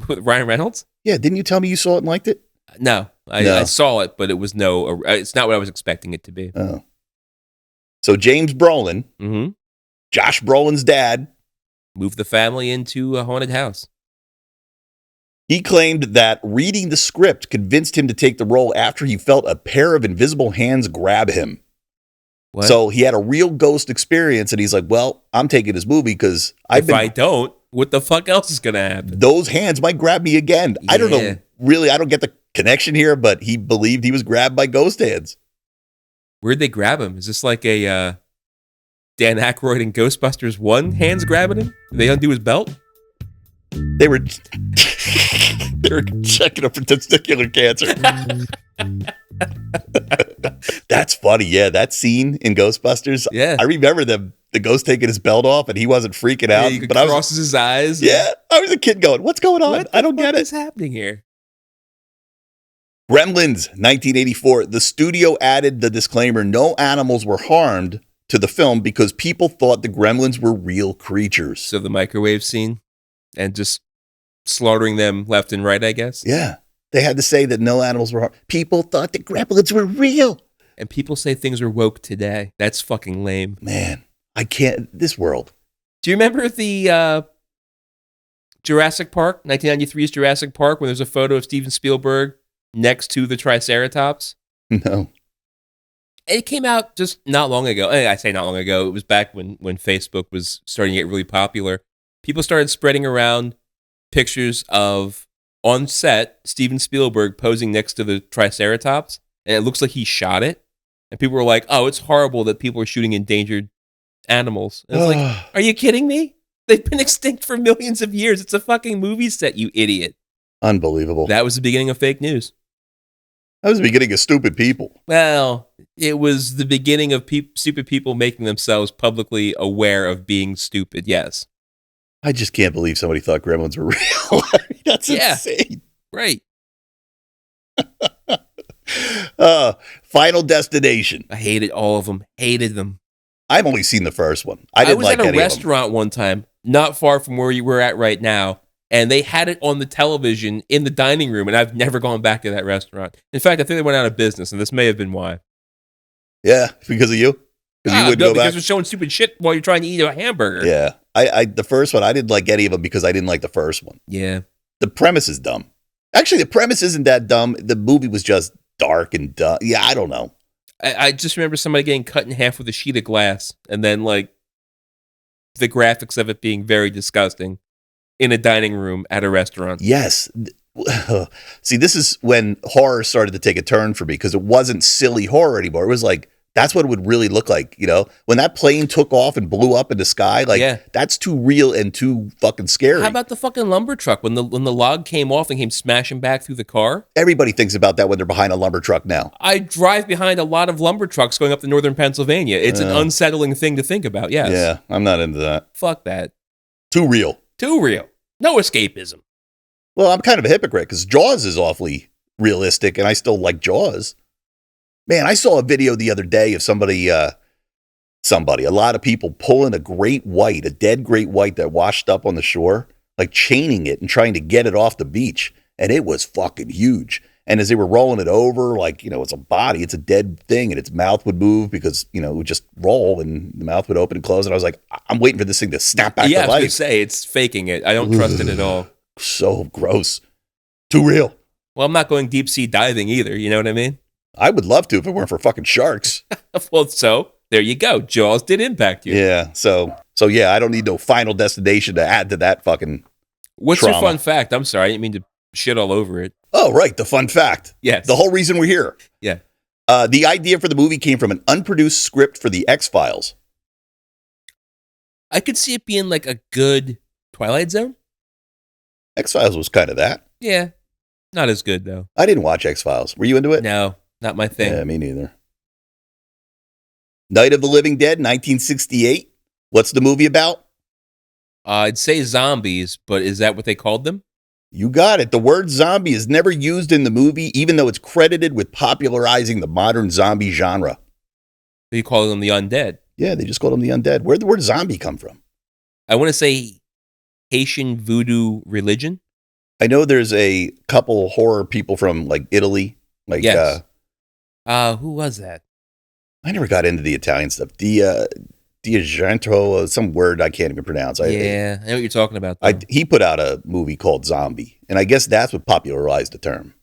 With Ryan Reynolds? Yeah, didn't you tell me you saw it and liked it? No, I saw it, but it was it's not what I was expecting it to be. Oh. So James Brolin, Mm-hmm. Josh Brolin's dad, Moved the family into a haunted house. he claimed that reading the script convinced him to take the role after he felt a pair of invisible hands grab him. What? So he had a real ghost experience, and he's like, well, I'm taking this movie because if I don't, what the fuck else is going to happen? those hands might grab me again. I don't Yeah. know. Really, I don't get the connection here, but he believed he was grabbed by ghost hands. Where'd they grab him? Is this like a Dan Aykroyd in Ghostbusters 1 hands grabbing him? Did they undo his belt? They were checking him for testicular cancer. That's funny. Yeah, that scene in Ghostbusters. Yeah. I remember the ghost taking his belt off and he wasn't freaking Yeah, out. he But I crosses his eyes. I was a kid going, what's going on? What I don't the get fuck it. is happening here? Gremlins, 1984. The studio added the disclaimer, no animals were harmed to the film because people thought the gremlins were real creatures. So the microwave scene and just slaughtering them left and right, I guess. Yeah. They had to say that no animals were harmed. People thought the gremlins were real. And people say things are woke today. That's fucking lame. Man, I can't. This world. Do you remember the Jurassic Park, 1993's Jurassic Park, when there's a photo of Steven Spielberg next to the Triceratops? No. It came out just not long ago. I say not long ago. It was back when Facebook was starting to get really popular. People started spreading around pictures of, on set, Steven Spielberg posing next to the Triceratops, and it looks like he shot it. And people were like, oh, it's horrible that people are shooting endangered animals. And it's like, are you kidding me? They've been extinct for millions of years. It's a fucking movie set, you idiot. Unbelievable. That was the beginning of fake news. That was the beginning of stupid people. Well, it was the beginning of stupid people making themselves publicly aware of being stupid, yes. I just can't believe somebody thought gremlins were real. That's insane. Right. Final Destination. I hated all of them. Hated them. I've only seen the first one. I didn't was like at a any restaurant one time, not far from where you were at right now, and they had it on the television in the dining room, and I've never gone back to that restaurant. In fact, I think they went out of business, and this may have been why. Yeah, because of you? Because you wouldn't go back? Because they're showing stupid shit while you're trying to eat a hamburger. Yeah. I the first one, I didn't like any of them because I didn't like the first one. Yeah. The premise is dumb. Actually, the premise isn't that dumb. The movie was just dark and dumb. Yeah, I don't know. I just remember somebody getting cut in half with a sheet of glass, and then, like, the graphics of it being very disgusting in a dining room at a restaurant. Yes. See, this is when horror started to take a turn for me because it wasn't silly horror anymore. It was like, that's what it would really look like, you know? When that plane took off and blew up in the sky, like, that's too real and too fucking scary. How about the fucking lumber truck when the log came off and came smashing back through the car? Everybody thinks about that when they're behind a lumber truck now. I drive behind a lot of lumber trucks going up to northern Pennsylvania. It's an unsettling thing to think about, yes. Yeah, I'm not into that. Fuck that. Too real. Too real. No escapism. Well, I'm kind of a hypocrite because Jaws is awfully realistic and I still like Jaws. Man, I saw a video the other day of a lot of people pulling a great white, a dead great white that washed up on the shore, like chaining it and trying to get it off the beach. And it was fucking huge. And as they were rolling it over, like, you know, it's a body, it's a dead thing, and its mouth would move because, you know, it would just roll and the mouth would open and close. And I was like, I'm waiting for this thing to snap back to life. Yeah, I was going to say, it's faking it. I don't trust it at all. So gross. Too real. Well, I'm not going deep sea diving either. You know what I mean? I would love to if it weren't for fucking sharks. Well, so there you go. Jaws did impact you. Yeah. So yeah, I don't need no Final Destination to add to that fucking What's trauma. your fun fact? I'm sorry. I didn't mean to shit all over it. Oh, right. The fun fact. Yes. The whole reason we're here. Yeah. The idea for the movie came from an unproduced script for the X-Files. I could see it being like a good Twilight Zone. X-Files was kind of that. Yeah. Not as good, though. I didn't watch X-Files. Were you into it? No, not my thing. Yeah, me neither. Night of the Living Dead, 1968. What's the movie about? I'd say zombies, but is that what they called them? You got it. The word zombie is never used in the movie, even though it's credited with popularizing the modern zombie genre. They call them the undead. Yeah, they just called them the undead. Where'd the word zombie come from? I want to say Haitian voodoo religion. I know there's a couple horror people from like Italy. Like, yes. Who was that? I never got into the Italian stuff. Diagento, some word I can't even pronounce. I know what you're talking about. He put out a movie called Zombie, and I guess that's what popularized the term.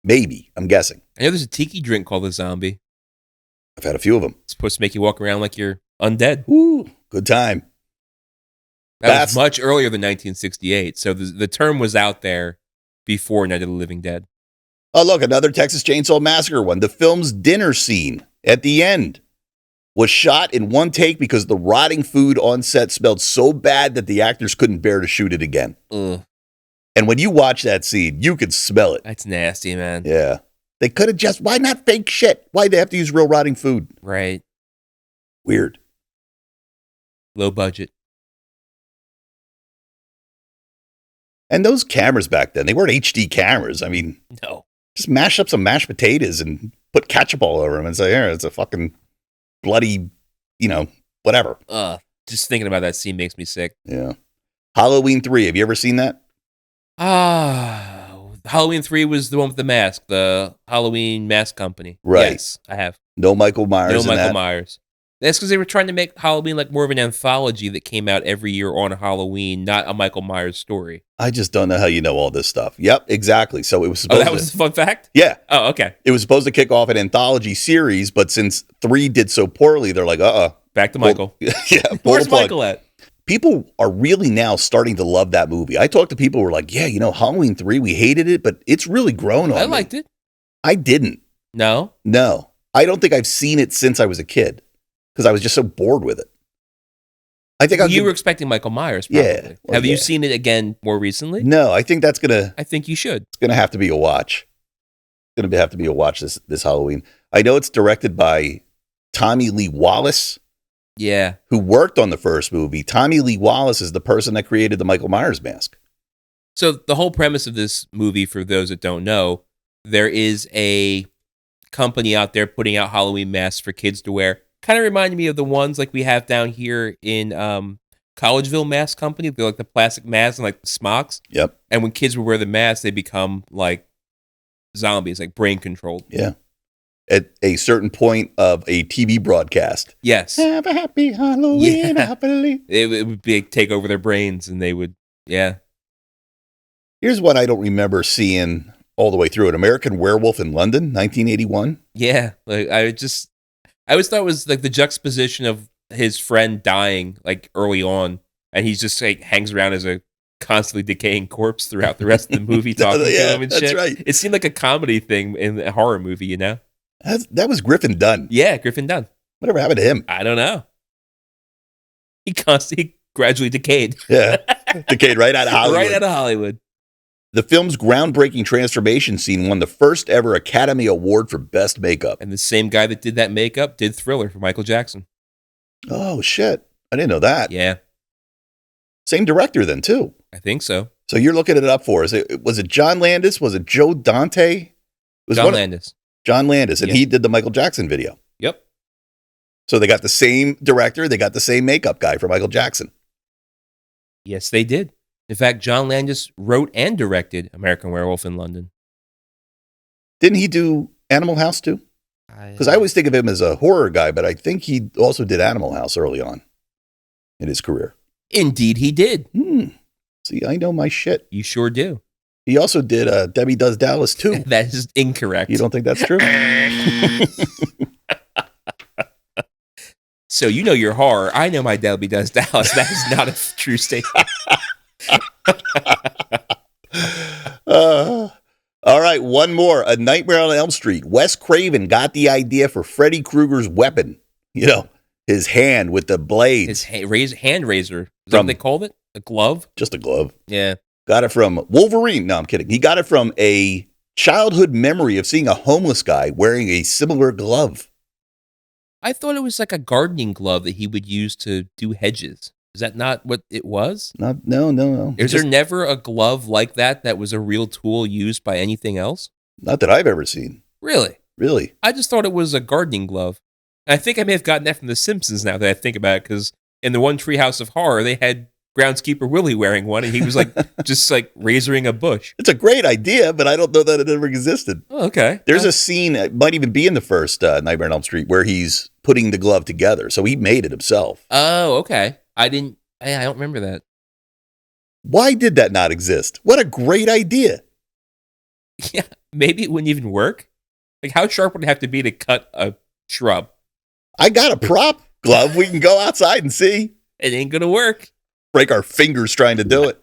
Maybe, I'm guessing. I know there's a tiki drink called the Zombie. I've had a few of them. It's supposed to make you walk around like you're undead. Ooh, good time. That was much earlier than 1968, so the term was out there before Night of the Living Dead. Oh, look, another Texas Chainsaw Massacre one. The film's dinner scene at the end was shot in one take because the rotting food on set smelled so bad that the actors couldn't bear to shoot it again. Ugh. And when you watch that scene, you can smell it. That's nasty, man. Yeah. They could have just, why not fake shit? Why'd they have to use real rotting food? Right. Weird. Low budget. And those cameras back then, they weren't HD cameras. I mean, no. Just mash up some mashed potatoes and put ketchup all over them and say, here, it's a fucking bloody, you know, whatever. Just thinking about that scene makes me sick. Yeah. Halloween 3. Have you ever seen that? The Halloween 3 was the one with the mask, the Halloween mask company. Right. Yes, I have. No Michael Myers. No in Michael that. Myers. That's because they were trying to make Halloween like more of an anthology that came out every year on Halloween, not a Michael Myers story. I just don't know how you know all this stuff. Yep, exactly. So it was supposed That was the fun fact? Yeah. Oh, okay. It was supposed to kick off an anthology series, but since 3 did so poorly, they're like, Back to Michael. Yeah. Where's Michael at? People are really now starting to love that movie. I talked to people who were like, yeah, Halloween 3, we hated it, but it's really grown on me. I liked it. I didn't. No? No. I don't think I've seen it since I was a kid because I was just so bored with it. I think you were expecting Michael Myers, probably. Yeah. Well, Have you seen it again more recently? No, I think that's gonna. I think you should. It's gonna have to be a watch. It's gonna have to be a watch this Halloween. I know it's directed by Tommy Lee Wallace. Yeah. Who worked on the first movie. Tommy Lee Wallace is the person that created the Michael Myers mask. So the whole premise of this movie, for those that don't know, there is a company out there putting out Halloween masks for kids to wear. Kind of reminded me of the ones like we have down here in Collegeville Mask Company. They're like the plastic masks and like the smocks. Yep. And when kids would wear the masks, they become like zombies, like brain controlled. Yeah. At a certain point of a TV broadcast. Yes. Have a happy Halloween, Yeah. happily. It would be take over their brains and they would, yeah. Here's what I don't remember seeing all the way through it. American Werewolf in London, 1981. Yeah. Like I always thought it was like the juxtaposition of his friend dying like early on. And he's just like hangs around as a constantly decaying corpse throughout the rest of the movie talking to him and shit. That's right. It seemed like a comedy thing in a horror movie, you know? That was Griffin Dunn. Yeah, Griffin Dunn. Whatever happened to him? I don't know. He constantly gradually decayed. Yeah. Decayed right out of Hollywood. Right out of Hollywood. The film's groundbreaking transformation scene won the first ever Academy Award for Best Makeup. And the same guy that did that makeup did Thriller for Michael Jackson. Oh, shit. I didn't know that. Yeah. Same director then, too. I think so. So you're looking it up for us. Was it John Landis? Was it Joe Dante? It was John Landis. John Landis, and Yep. he did the Michael Jackson video. Yep. So they got the same director, they got the same makeup guy for Michael Jackson. Yes, they did. In fact, John Landis wrote and directed American Werewolf in London. Didn't he do Animal House too? Because I always think of him as a horror guy, but I think he also did Animal House early on in his career. Indeed, he did. See, I know my shit. You sure do. He also did Debbie Does Dallas too. That is incorrect. You don't think that's true? So you know your horror. I know my Debbie Does Dallas. That is not a true statement. All right, one more. A Nightmare on Elm Street. Wes Craven got the idea for Freddy Krueger's weapon. You know, his hand with the blades. His hand razor. Is that what they called it? A glove? Just a glove. Yeah. Got it from Wolverine. No, I'm kidding. He got it from a childhood memory of seeing a homeless guy wearing a similar glove. I thought it was like a gardening glove that he would use to do hedges. Is that not what it was? No. Is there never a glove like that was a real tool used by anything else? Not that I've ever seen. Really? Really? I just thought it was a gardening glove. I think I may have gotten that from The Simpsons now that I think about it, because in the One Treehouse of Horror, they had groundskeeper Willie wearing one, and he was like just like razoring a bush. It's a great idea, but I don't know that it ever existed. Oh, okay. There's a scene, it might even be in the first Nightmare on Elm Street, where he's putting the glove together. So he made it himself. Oh, okay. I don't remember that. Why did that not exist? What a great idea. Yeah, maybe it wouldn't even work. Like, how sharp would it have to be to cut a shrub? I got a prop glove. We can go outside and see. It ain't gonna work. Break our fingers trying to do it.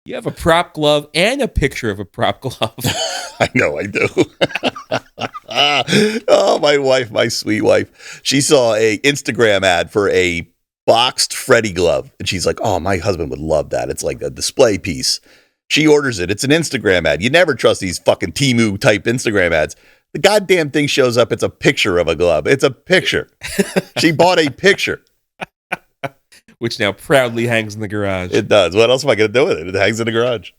You have a prop glove and a picture of a prop glove. I know I do. Oh, my wife, my sweet wife. She saw a Instagram ad for a boxed Freddy glove. And she's like, oh, my husband would love that. It's like a display piece. She orders it. It's an Instagram ad. You never trust these fucking Temu type Instagram ads. The goddamn thing shows up. It's a picture of a glove. It's a picture. She bought a picture. Which now proudly hangs in the garage. It does. What else am I going to do with it? It hangs in the garage.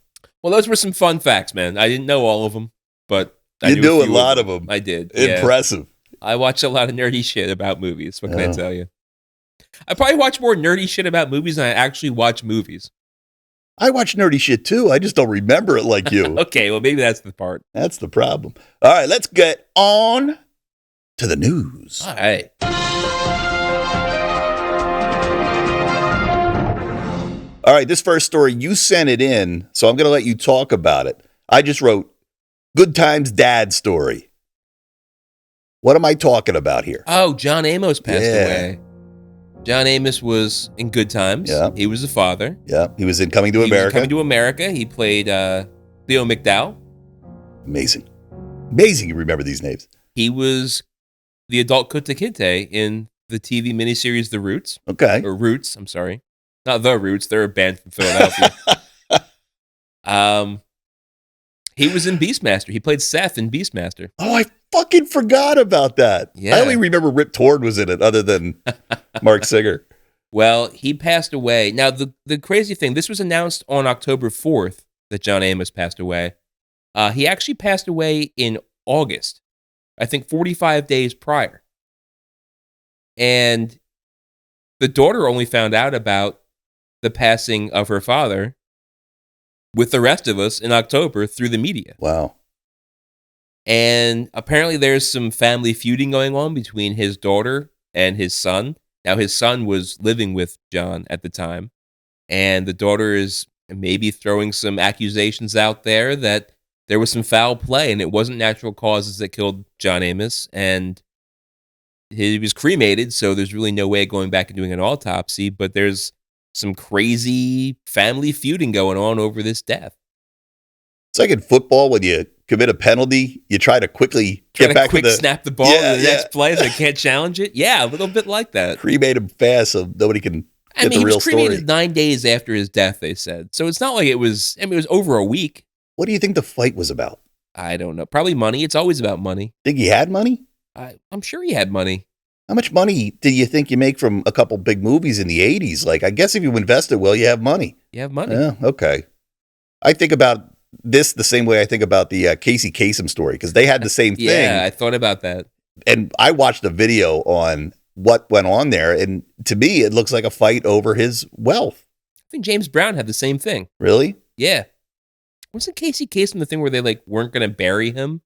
Well, those were some fun facts, man. I didn't know all of them, but I You knew a lot of them. I did. Impressive. Yeah. I watch a lot of nerdy shit about movies. What can I tell you? I probably watch more nerdy shit about movies than I actually watch movies. I watch nerdy shit too. I just don't remember it like you. Okay, well, maybe that's the part. That's the problem. All right, let's get on to the news. All right. All right, this first story, you sent it in, so I'm going to let you talk about it. I just wrote, Good Times Dad Story. What am I talking about here? Oh, John Amos passed away. John Amos was in Good Times. Yeah. He was the father. Yeah, he was in Coming to He America. was in Coming to America. He played Theo McDowell. Amazing. Amazing you remember these names. He was the adult Kunta Kinte in the TV miniseries The Roots. Okay. Or Roots, I'm sorry. Not The Roots. They're a band from Philadelphia. He was in Beastmaster. He played Seth in Beastmaster. Oh, I fucking forgot about that. Yeah. I only remember Rip Torn was in it other than Mark Singer. Well, he passed away. Now, the crazy thing, this was announced on October 4th that John Amos passed away. He actually passed away in August, I think 45 days prior. And the daughter only found out about the passing of her father with the rest of us in October through the media. Wow. And apparently there's some family feuding going on between his daughter and his son. Now, his son was living with John at the time, and the daughter is maybe throwing some accusations out there that there was some foul play and it wasn't natural causes that killed John Amos. And he was cremated, so there's really no way of going back and doing an autopsy, but there's some crazy family feuding going on over this death. It's like in football when you commit a penalty, you try to quickly get back to the snap the ball to the next play so they can't challenge it. Yeah, a little bit like that. Cremate him fast so nobody can get the he real was cremated story. 9 days after his death, they said. So it's not like it was, it was over a week. What do you think the fight was about? I don't know. Probably money. It's always about money. Think he had money? I'm sure he had money. How much money do you think you make from a couple big movies in the 80s? Like, I guess if you invest it well, you have money. You have money. Yeah, okay. I think about this the same way I think about the Casey Kasem story, because they had the same thing. Yeah, I thought about that. And I watched a video on what went on there, and to me, it looks like a fight over his wealth. I think James Brown had the same thing. Really? Yeah. Wasn't Casey Kasem the thing where they weren't going to bury him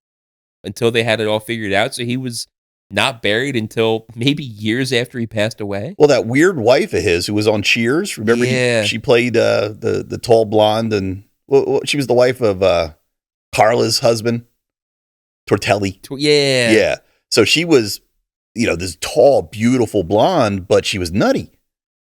until they had it all figured out? So he was not buried until maybe years after he passed away. Well, that weird wife of his who was on Cheers, remember? Yeah. She played the tall blonde, and she was the wife of Carla's husband, Tortelli. Yeah. Yeah. So she was, this tall, beautiful blonde, but she was nutty.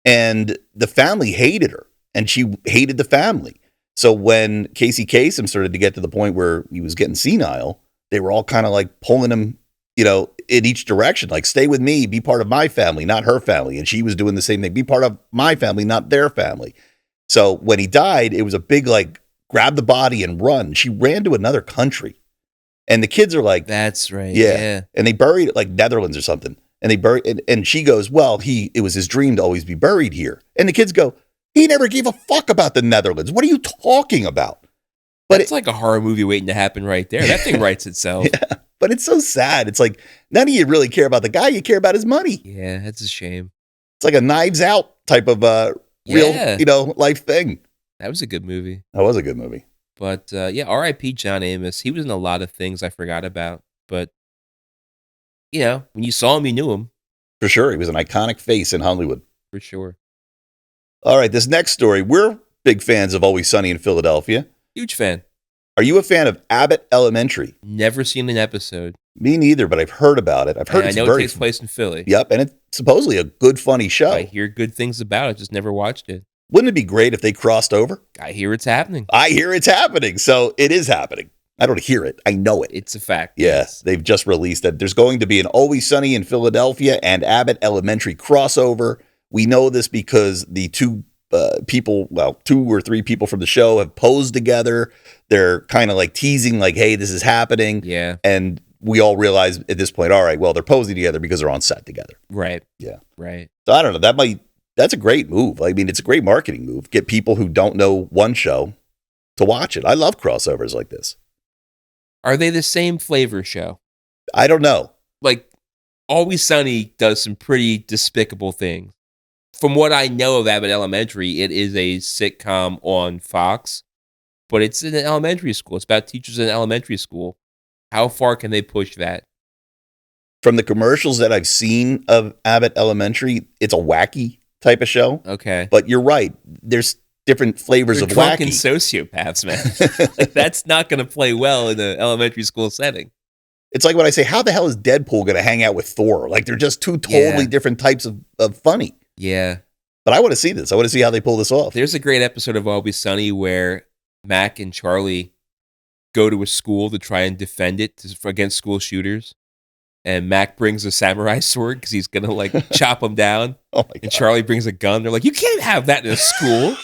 And the family hated her, and she hated the family. So when Casey Kasem started to get to the point where he was getting senile, they were all kind of like pulling him, in each direction, like, stay with me, be part of my family, not her family. And she was doing the same thing, be part of my family, not their family. So when he died, it was a big, grab the body and run. She ran to another country. And the kids are like, that's right. Yeah. And they buried it Netherlands or something. And they buried, and she goes, well, it was his dream to always be buried here. And the kids go, he never gave a fuck about the Netherlands. What are you talking about? But it's like a horror movie waiting to happen right there. That thing writes itself. Yeah, but it's so sad. It's like none of you really care about the guy. You care about his money. Yeah, that's a shame. It's like a Knives Out type of real, life thing. That was a good movie. That was a good movie. But R.I.P. John Amos. He was in a lot of things I forgot about. But, when you saw him, you knew him. For sure. He was an iconic face in Hollywood. For sure. All right, this next story. We're big fans of Always Sunny in Philadelphia. Huge fan. Are you a fan of Abbott Elementary? Never seen an episode. Me neither, but I've heard about it. I've heard I know it takes place in Philly. Yep, and it's supposedly a good, funny show. I hear good things about it, just never watched it. Wouldn't it be great if they crossed over? I hear it's happening. I hear it's happening, so it is happening. I don't hear it. I know it. It's a fact. Yes, they've just released that there's going to be an Always Sunny in Philadelphia and Abbott Elementary crossover. We know this because the two or three people from the show have posed together. They're kind of teasing, hey, this is happening. Yeah. And we all realize at this point, all right, well, they're posing together because they're on set together. Right. Yeah. Right. So I don't know. That's a great move. I mean, it's a great marketing move. Get people who don't know one show to watch it. I love crossovers like this. Are they the same flavor show? I don't know. Always Sunny does some pretty despicable things. from what I know of Abbott Elementary, it is a sitcom on Fox, but it's in an elementary school. It's about teachers in elementary school. How far can they push that? From the commercials that I've seen of Abbott Elementary, it's a wacky type of show. Okay. But you're right. There's different flavors They're of drunken wacky. sociopaths, man. Like, that's not going to play well in an elementary school setting. It's like when I say, how the hell is Deadpool going to hang out with Thor? Like, they're just two totally different types of funny. Yeah. But I want to see this. I want to see how they pull this off. There's a great episode of Always Sunny where Mac and Charlie go to a school to try and defend it against school shooters. And Mac brings a samurai sword because he's going to, like, chop them down. Oh, my God. And Charlie brings a gun. They're like, you can't have that in a school.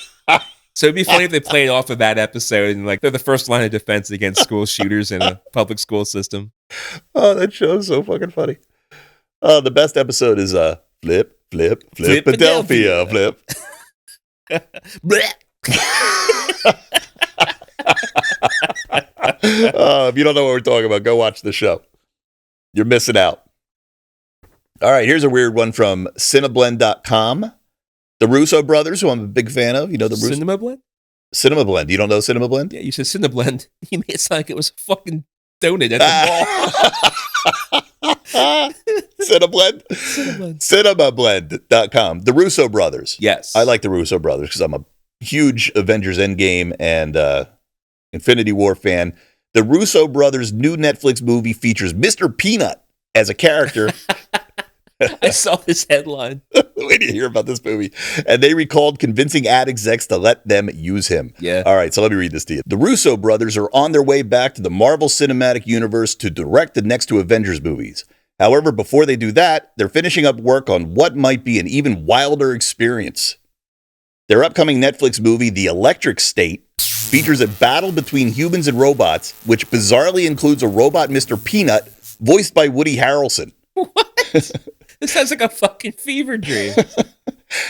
So it'd be funny if they played off of that episode and, like, they're the first line of defense against school shooters in a public school system. Oh, that show is so fucking funny. Oh, the best episode is Flip, Philadelphia, Flip. If you don't know what we're talking about, go watch the show. You're missing out. All right, here's a weird one from Cineblend.com. The Russo brothers, who I'm a big fan of. You know the Russo? Cinema Blend? Cinema Blend. You don't know Cinema Blend? Yeah, you said Cinema Blend. You made it sound like it was a fucking donut at the mall. Cineblend? Cineblend. Cinemablend.com. The Russo brothers. Yes. I like the Russo brothers because I'm a huge Avengers Endgame and Infinity War fan. The Russo brothers' new Netflix movie features Mr. Peanut as a character. I saw this headline. Wait to hear about this movie. And they recalled convincing ad execs to let them use him. Yeah. All right, so let me read this to you. The Russo brothers are on their way back to the Marvel Cinematic Universe to direct the next two Avengers movies. However, before they do that, they're finishing up work on what might be an even wilder experience. Their upcoming Netflix movie, The Electric State, features a battle between humans and robots, which bizarrely includes a robot Mr. Peanut, voiced by Woody Harrelson. What? This sounds like a fucking fever dream.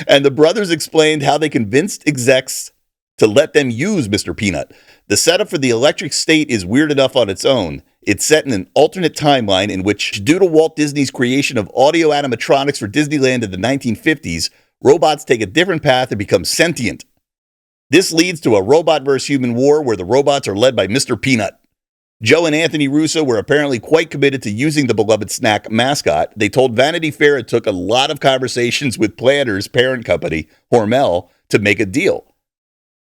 And the brothers explained how they convinced execs to let them use Mr. Peanut. The setup for The Electric State is weird enough on its own. It's set in an alternate timeline in which, due to Walt Disney's creation of audio animatronics for Disneyland in the 1950s, robots take a different path and become sentient. This leads to a robot versus human war where the robots are led by Mr. Peanut. Joe and Anthony Russo were apparently quite committed to using the beloved snack mascot. They told Vanity Fair it took a lot of conversations with Planters' parent company, Hormel, to make a deal.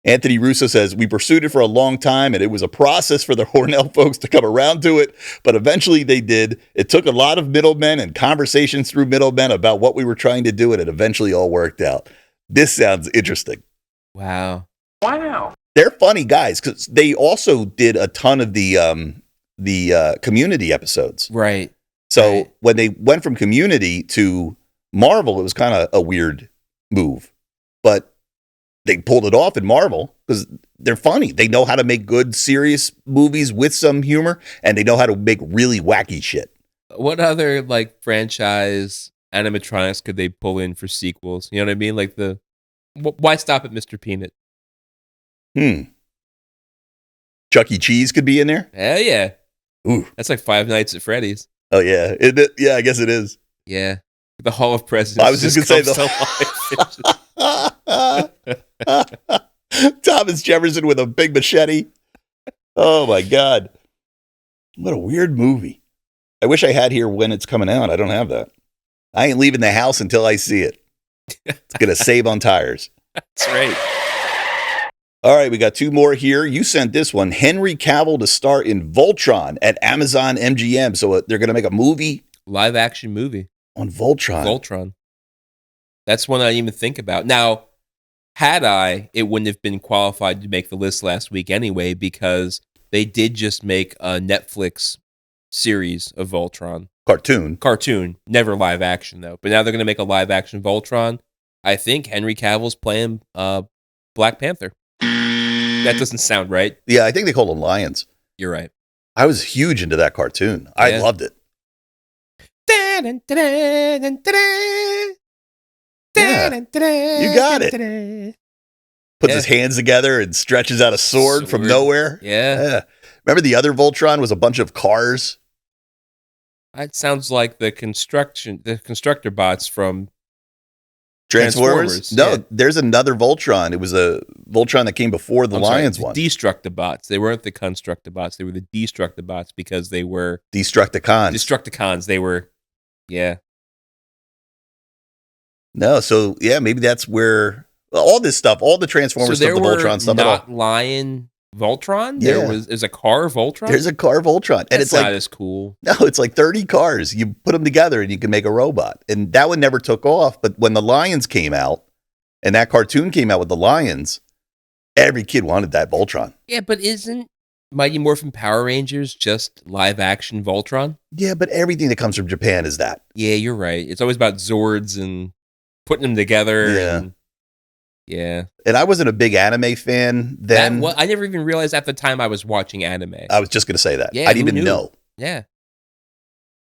Anthony Russo says, we pursued it for a long time, and it was a process for the Hormel folks to come around to it, but eventually they did. It took a lot of middlemen and conversations through middlemen about what we were trying to do, and it eventually all worked out. This sounds interesting. Wow. They're funny guys because they also did a ton of the Community episodes. Right. So Right. when they went from Community to Marvel, it was kind of a weird move, but they pulled it off in Marvel because they're funny. They know how to make good, serious movies with some humor, and they know how to make really wacky shit. What other, like, franchise animatronics could they pull in for sequels? You know what I mean? Like why stop at Mr. Peanut? Chuck E. Cheese could be in there. Hell yeah. Ooh. That's like Five Nights at Freddy's. Oh yeah. Yeah, I guess it is. Yeah. The Hall of Presidents. I was just going to say Thomas Jefferson with a big machete. Oh my God. What a weird movie. I wish I had here when it's coming out. I don't have that. I ain't leaving the house until I see it. It's going to save on tires. That's right. All right, we got two more here. You sent this one. Henry Cavill to star in Voltron at Amazon MGM. So they're going to make a movie? Live action movie. On Voltron. Voltron. That's one I didn't even think about. Now, had I, it wouldn't have been qualified to make the list last week anyway, because they did just make a Netflix series of Voltron. Cartoon. Never live action, though. But now they're going to make a live action Voltron. I think Henry Cavill's playing Black Panther. That doesn't sound right. Yeah, I think they call them lions. You're right. I was huge into that cartoon. I loved it. Yeah, you got it. Puts his hands together and stretches out a sword from nowhere. Yeah. Remember the other Voltron was a bunch of cars? That sounds like the constructor bots from Transformers? No, yeah. there's another Voltron. It was a Voltron that came before the Lions one. Destructibots. They weren't the Constructibots. They were the Destructibots because they were Destructicons. They were, yeah. No, so yeah, maybe that's where all this stuff, all the Transformers stuff, the Voltron stuff. Not Lion Voltron? Yeah. There's a car Voltron? There's a car Voltron. And That's it's like, not as cool. no, it's like 30 cars. You put them together and you can make a robot. And that one never took off. But when the Lions came out and that cartoon came out with the Lions, every kid wanted that Voltron. Yeah, but isn't Mighty Morphin Power Rangers just live action Voltron? Yeah, but everything that comes from Japan is that. Yeah, you're right. It's always about Zords and putting them together. Yeah. Yeah. And I wasn't a big anime fan then. I never even realized at the time I was watching anime. I was just going to say that. Yeah, I didn't who even knew? know. Yeah.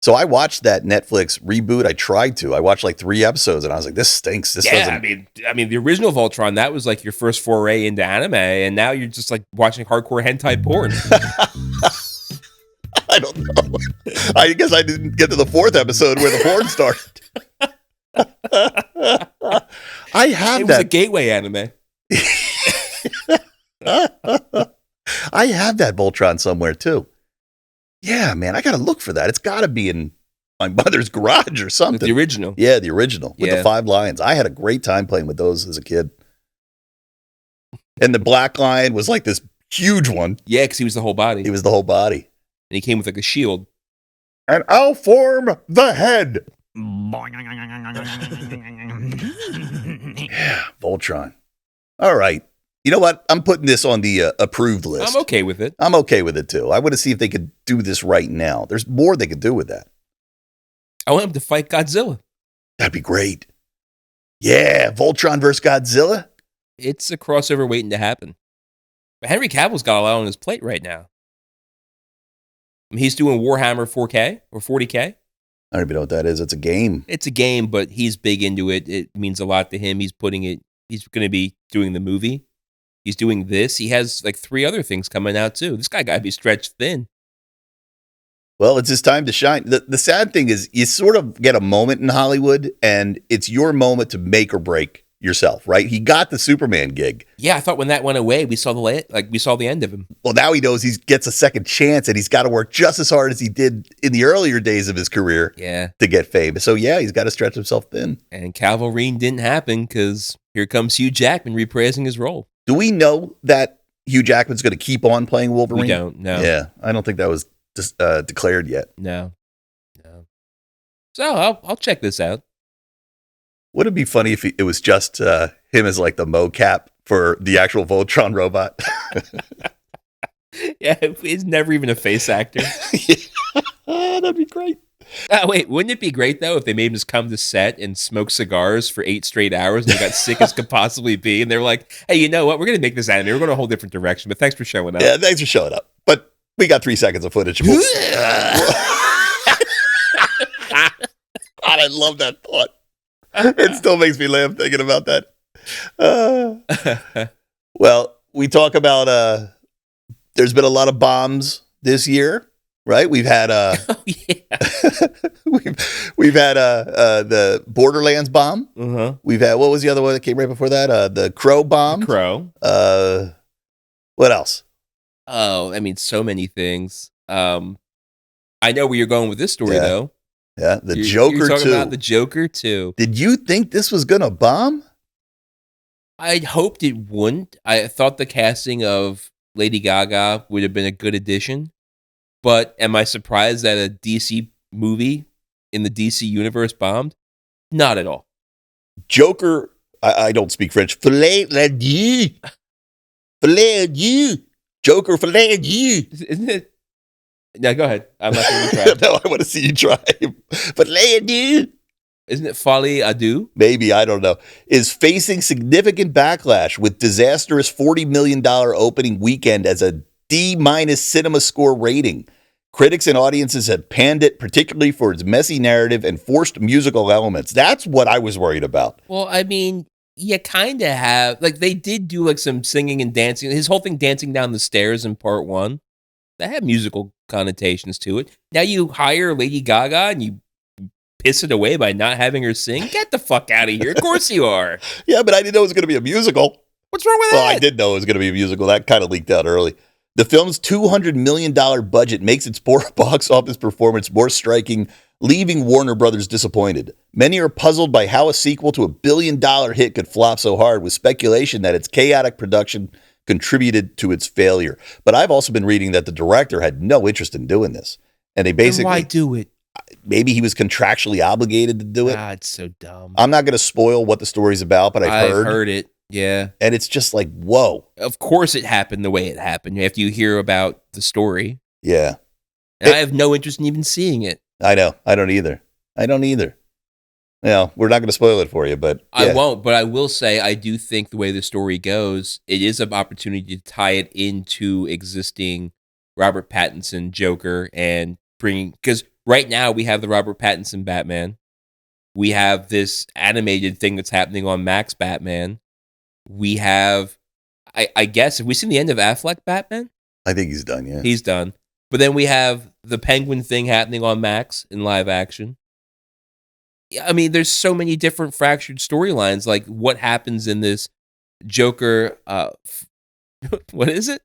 So I watched that Netflix reboot. I tried to. I watched like 3 episodes and I was like, this stinks. This doesn't. I mean, the original Voltron, that was like your first foray into anime, and now you're just like watching hardcore hentai porn. I don't know. I guess I didn't get to the 4th episode where the porn started. I have it was a gateway anime. I have that Voltron somewhere too. Yeah, man, I got to look for that. It's got to be in my mother's garage or something. The original. Yeah, the original with Yeah. the 5 lions. I had a great time playing with those as a kid. And the black lion was like this huge one. Yeah, because he was the whole body. He was the whole body. And he came with like a shield. And I'll form the head. Yeah, Voltron. All right. You know what? I'm putting this on the approved list. I'm okay with it. I'm okay with it too. I want to see if they could do this right now. There's more they could do with that. I want him to fight Godzilla. That'd be great. Yeah, Voltron versus Godzilla. It's a crossover waiting to happen. But Henry Cavill's got a lot on his plate right now. I mean, he's doing Warhammer 4K or 40K. I don't even know what that is. It's a game. It's a game, but he's big into it. It means a lot to him. He's going to be doing the movie. He's doing this. He has like 3 other things coming out too. This guy got to be stretched thin. Well, it's his time to shine. The sad thing is you sort of get a moment in Hollywood and it's your moment to make or break yourself, right? He got the Superman gig. Yeah, I thought when that went away, we saw the end of him. Well, now he knows he gets a second chance and he's got to work just as hard as he did in the earlier days of his career to get famous. So yeah, he's got to stretch himself thin. And Cavalry didn't happen because here comes Hugh Jackman reprising his role. Do we know that Hugh Jackman's going to keep on playing Wolverine? We don't, no. Yeah, I don't think that was declared yet. No. So I'll check this out. Would it be funny if it was just him as like the mocap for the actual Voltron robot? Yeah, he's never even a face actor. That'd be great. Wait, wouldn't it be great though if they made him just come to set and smoke cigars for 8 straight hours and they got sick as could possibly be, and they're like, "Hey, you know what? We're going to make this anime. We're going a whole different direction. But thanks for showing up." Yeah, thanks for showing up. But we got 3 seconds of footage. God, I love that thought. It still makes me laugh thinking about that. Well, we talk about there's been a lot of bombs this year, right? We've had we've had the Borderlands bomb. Uh-huh. We've had, what was the other one that came right before that? The Crow bomb. Crow. What else? Oh, I mean, so many things. I know where you're going with this story, though. Yeah, You're Joker talking 2. about the Joker 2. Did you think this was going to bomb? I hoped it wouldn't. I thought the casting of Lady Gaga would have been a good addition. But am I surprised that a DC movie in the DC universe bombed? Not at all. Joker, I don't speak French. Filet la dieu. Filet dieu. Joker filet dieu. Isn't it? No, go ahead. I'm not going to try. No, I want to see you try. Filet dieu. Isn't it Folie à Deux? Maybe, I don't know. Is facing significant backlash with disastrous $40 million opening weekend as a D- cinema score rating. Critics and audiences have panned it, particularly for its messy narrative and forced musical elements. That's what I was worried about. Well, I mean, you kind of have, like, they did do like some singing and dancing. His whole thing dancing down the stairs in part 1, that had musical connotations to it. Now you hire Lady Gaga and you piss it away by not having her sing? Get the fuck out of here. Of course you are. Yeah, but I didn't know it was going to be a musical. What's wrong with Well, that? I did know it was going to be a musical. That kind of leaked out early. The film's $200 million budget makes its poor box office performance more striking, leaving Warner Brothers disappointed. Many are puzzled by how a sequel to a billion-dollar hit could flop so hard, with speculation that its chaotic production contributed to its failure. But I've also been reading that the director had no interest in doing this. And they basically... Then why do it? Maybe he was contractually obligated to do it. Ah, it's so dumb. I'm not going to spoil what the story's about, but I've heard it. Yeah. And it's just like, whoa. Of course it happened the way it happened after you hear about the story. Yeah. And I have no interest in even seeing it. I know. I don't either. We're not going to spoil it for you, but... Yeah. I won't, but I will say I do think the way the story goes, it is an opportunity to tie it into existing Robert Pattinson Joker and bringing... Because right now we have the Robert Pattinson Batman. We have this animated thing that's happening on Max Batman. We have, I guess, have we seen the end of Affleck Batman? I think he's done, yeah. He's done. But then we have the Penguin thing happening on Max in live action. Yeah, I mean, there's so many different fractured storylines. Like, what happens in this Joker, what is it?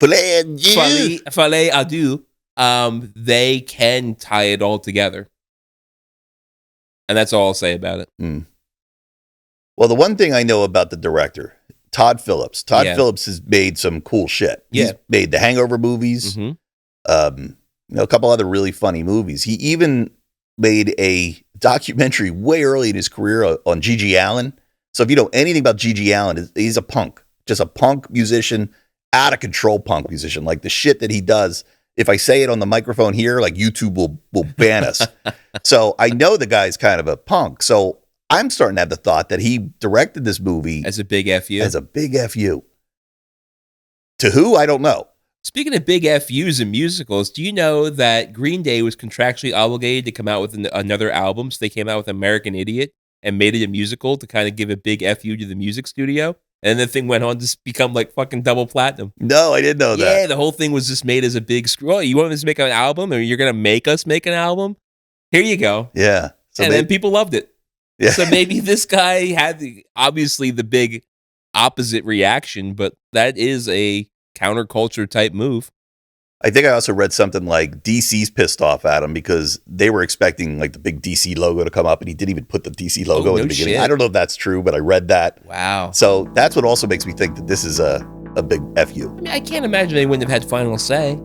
Fallait Adieu. They can tie it all together. And that's all I'll say about it. Mm. Well, the one thing I know about the director, Todd Phillips. Todd Phillips has made some cool shit. He's made the Hangover movies, a couple other really funny movies. He even made a documentary way early in his career on Gigi Allen. So if you know anything about Gigi Allen, he's a punk, just a punk musician, out of control punk musician. Like the shit that he does, if I say it on the microphone here, like YouTube will ban us. So I know the guy's kind of a punk. So I'm starting to have the thought that he directed this movie as a big FU. As a big FU. To who? I don't know. Speaking of big FUs and musicals, do you know that Green Day was contractually obligated to come out with another album? So they came out with American Idiot and made it a musical to kind of give a big FU to the music studio. And the thing went on to become like fucking double platinum. No, I didn't know that. Yeah, the whole thing was just made as a big screw. Oh, you want us to make an album or you're going to make us make an album? Here you go. Yeah. So then people loved it. Yeah. So maybe this guy had obviously the big opposite reaction, but that is a counterculture type move. I think I also read something like DC's pissed off at him because they were expecting like the big DC logo to come up and he didn't even put the DC logo in the beginning. Shit. I don't know if that's true, but I read that. Wow. So that's what also makes me think that this is a big FU. I mean, I can't imagine they wouldn't have had final say.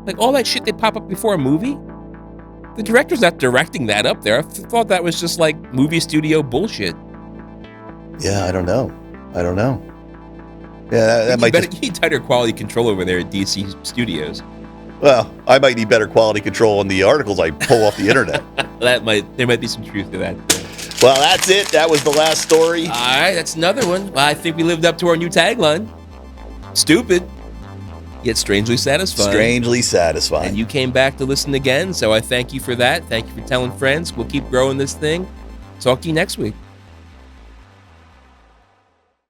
Like all that shit they pop up before a movie? The director's not directing that up there. I thought that was just like movie studio bullshit. Yeah, I don't know. Yeah, that might you need tighter quality control over there at DC Studios. Well, I might need better quality control on the articles I pull off the internet. There might be some truth to that. Well, that's it. That was the last story. All right, that's another one. Well, I think we lived up to our new tagline. Stupid, yet strangely satisfying. Strangely satisfying. And you came back to listen again, so I thank you for that. Thank you for telling friends. We'll keep growing this thing. Talk to you next week.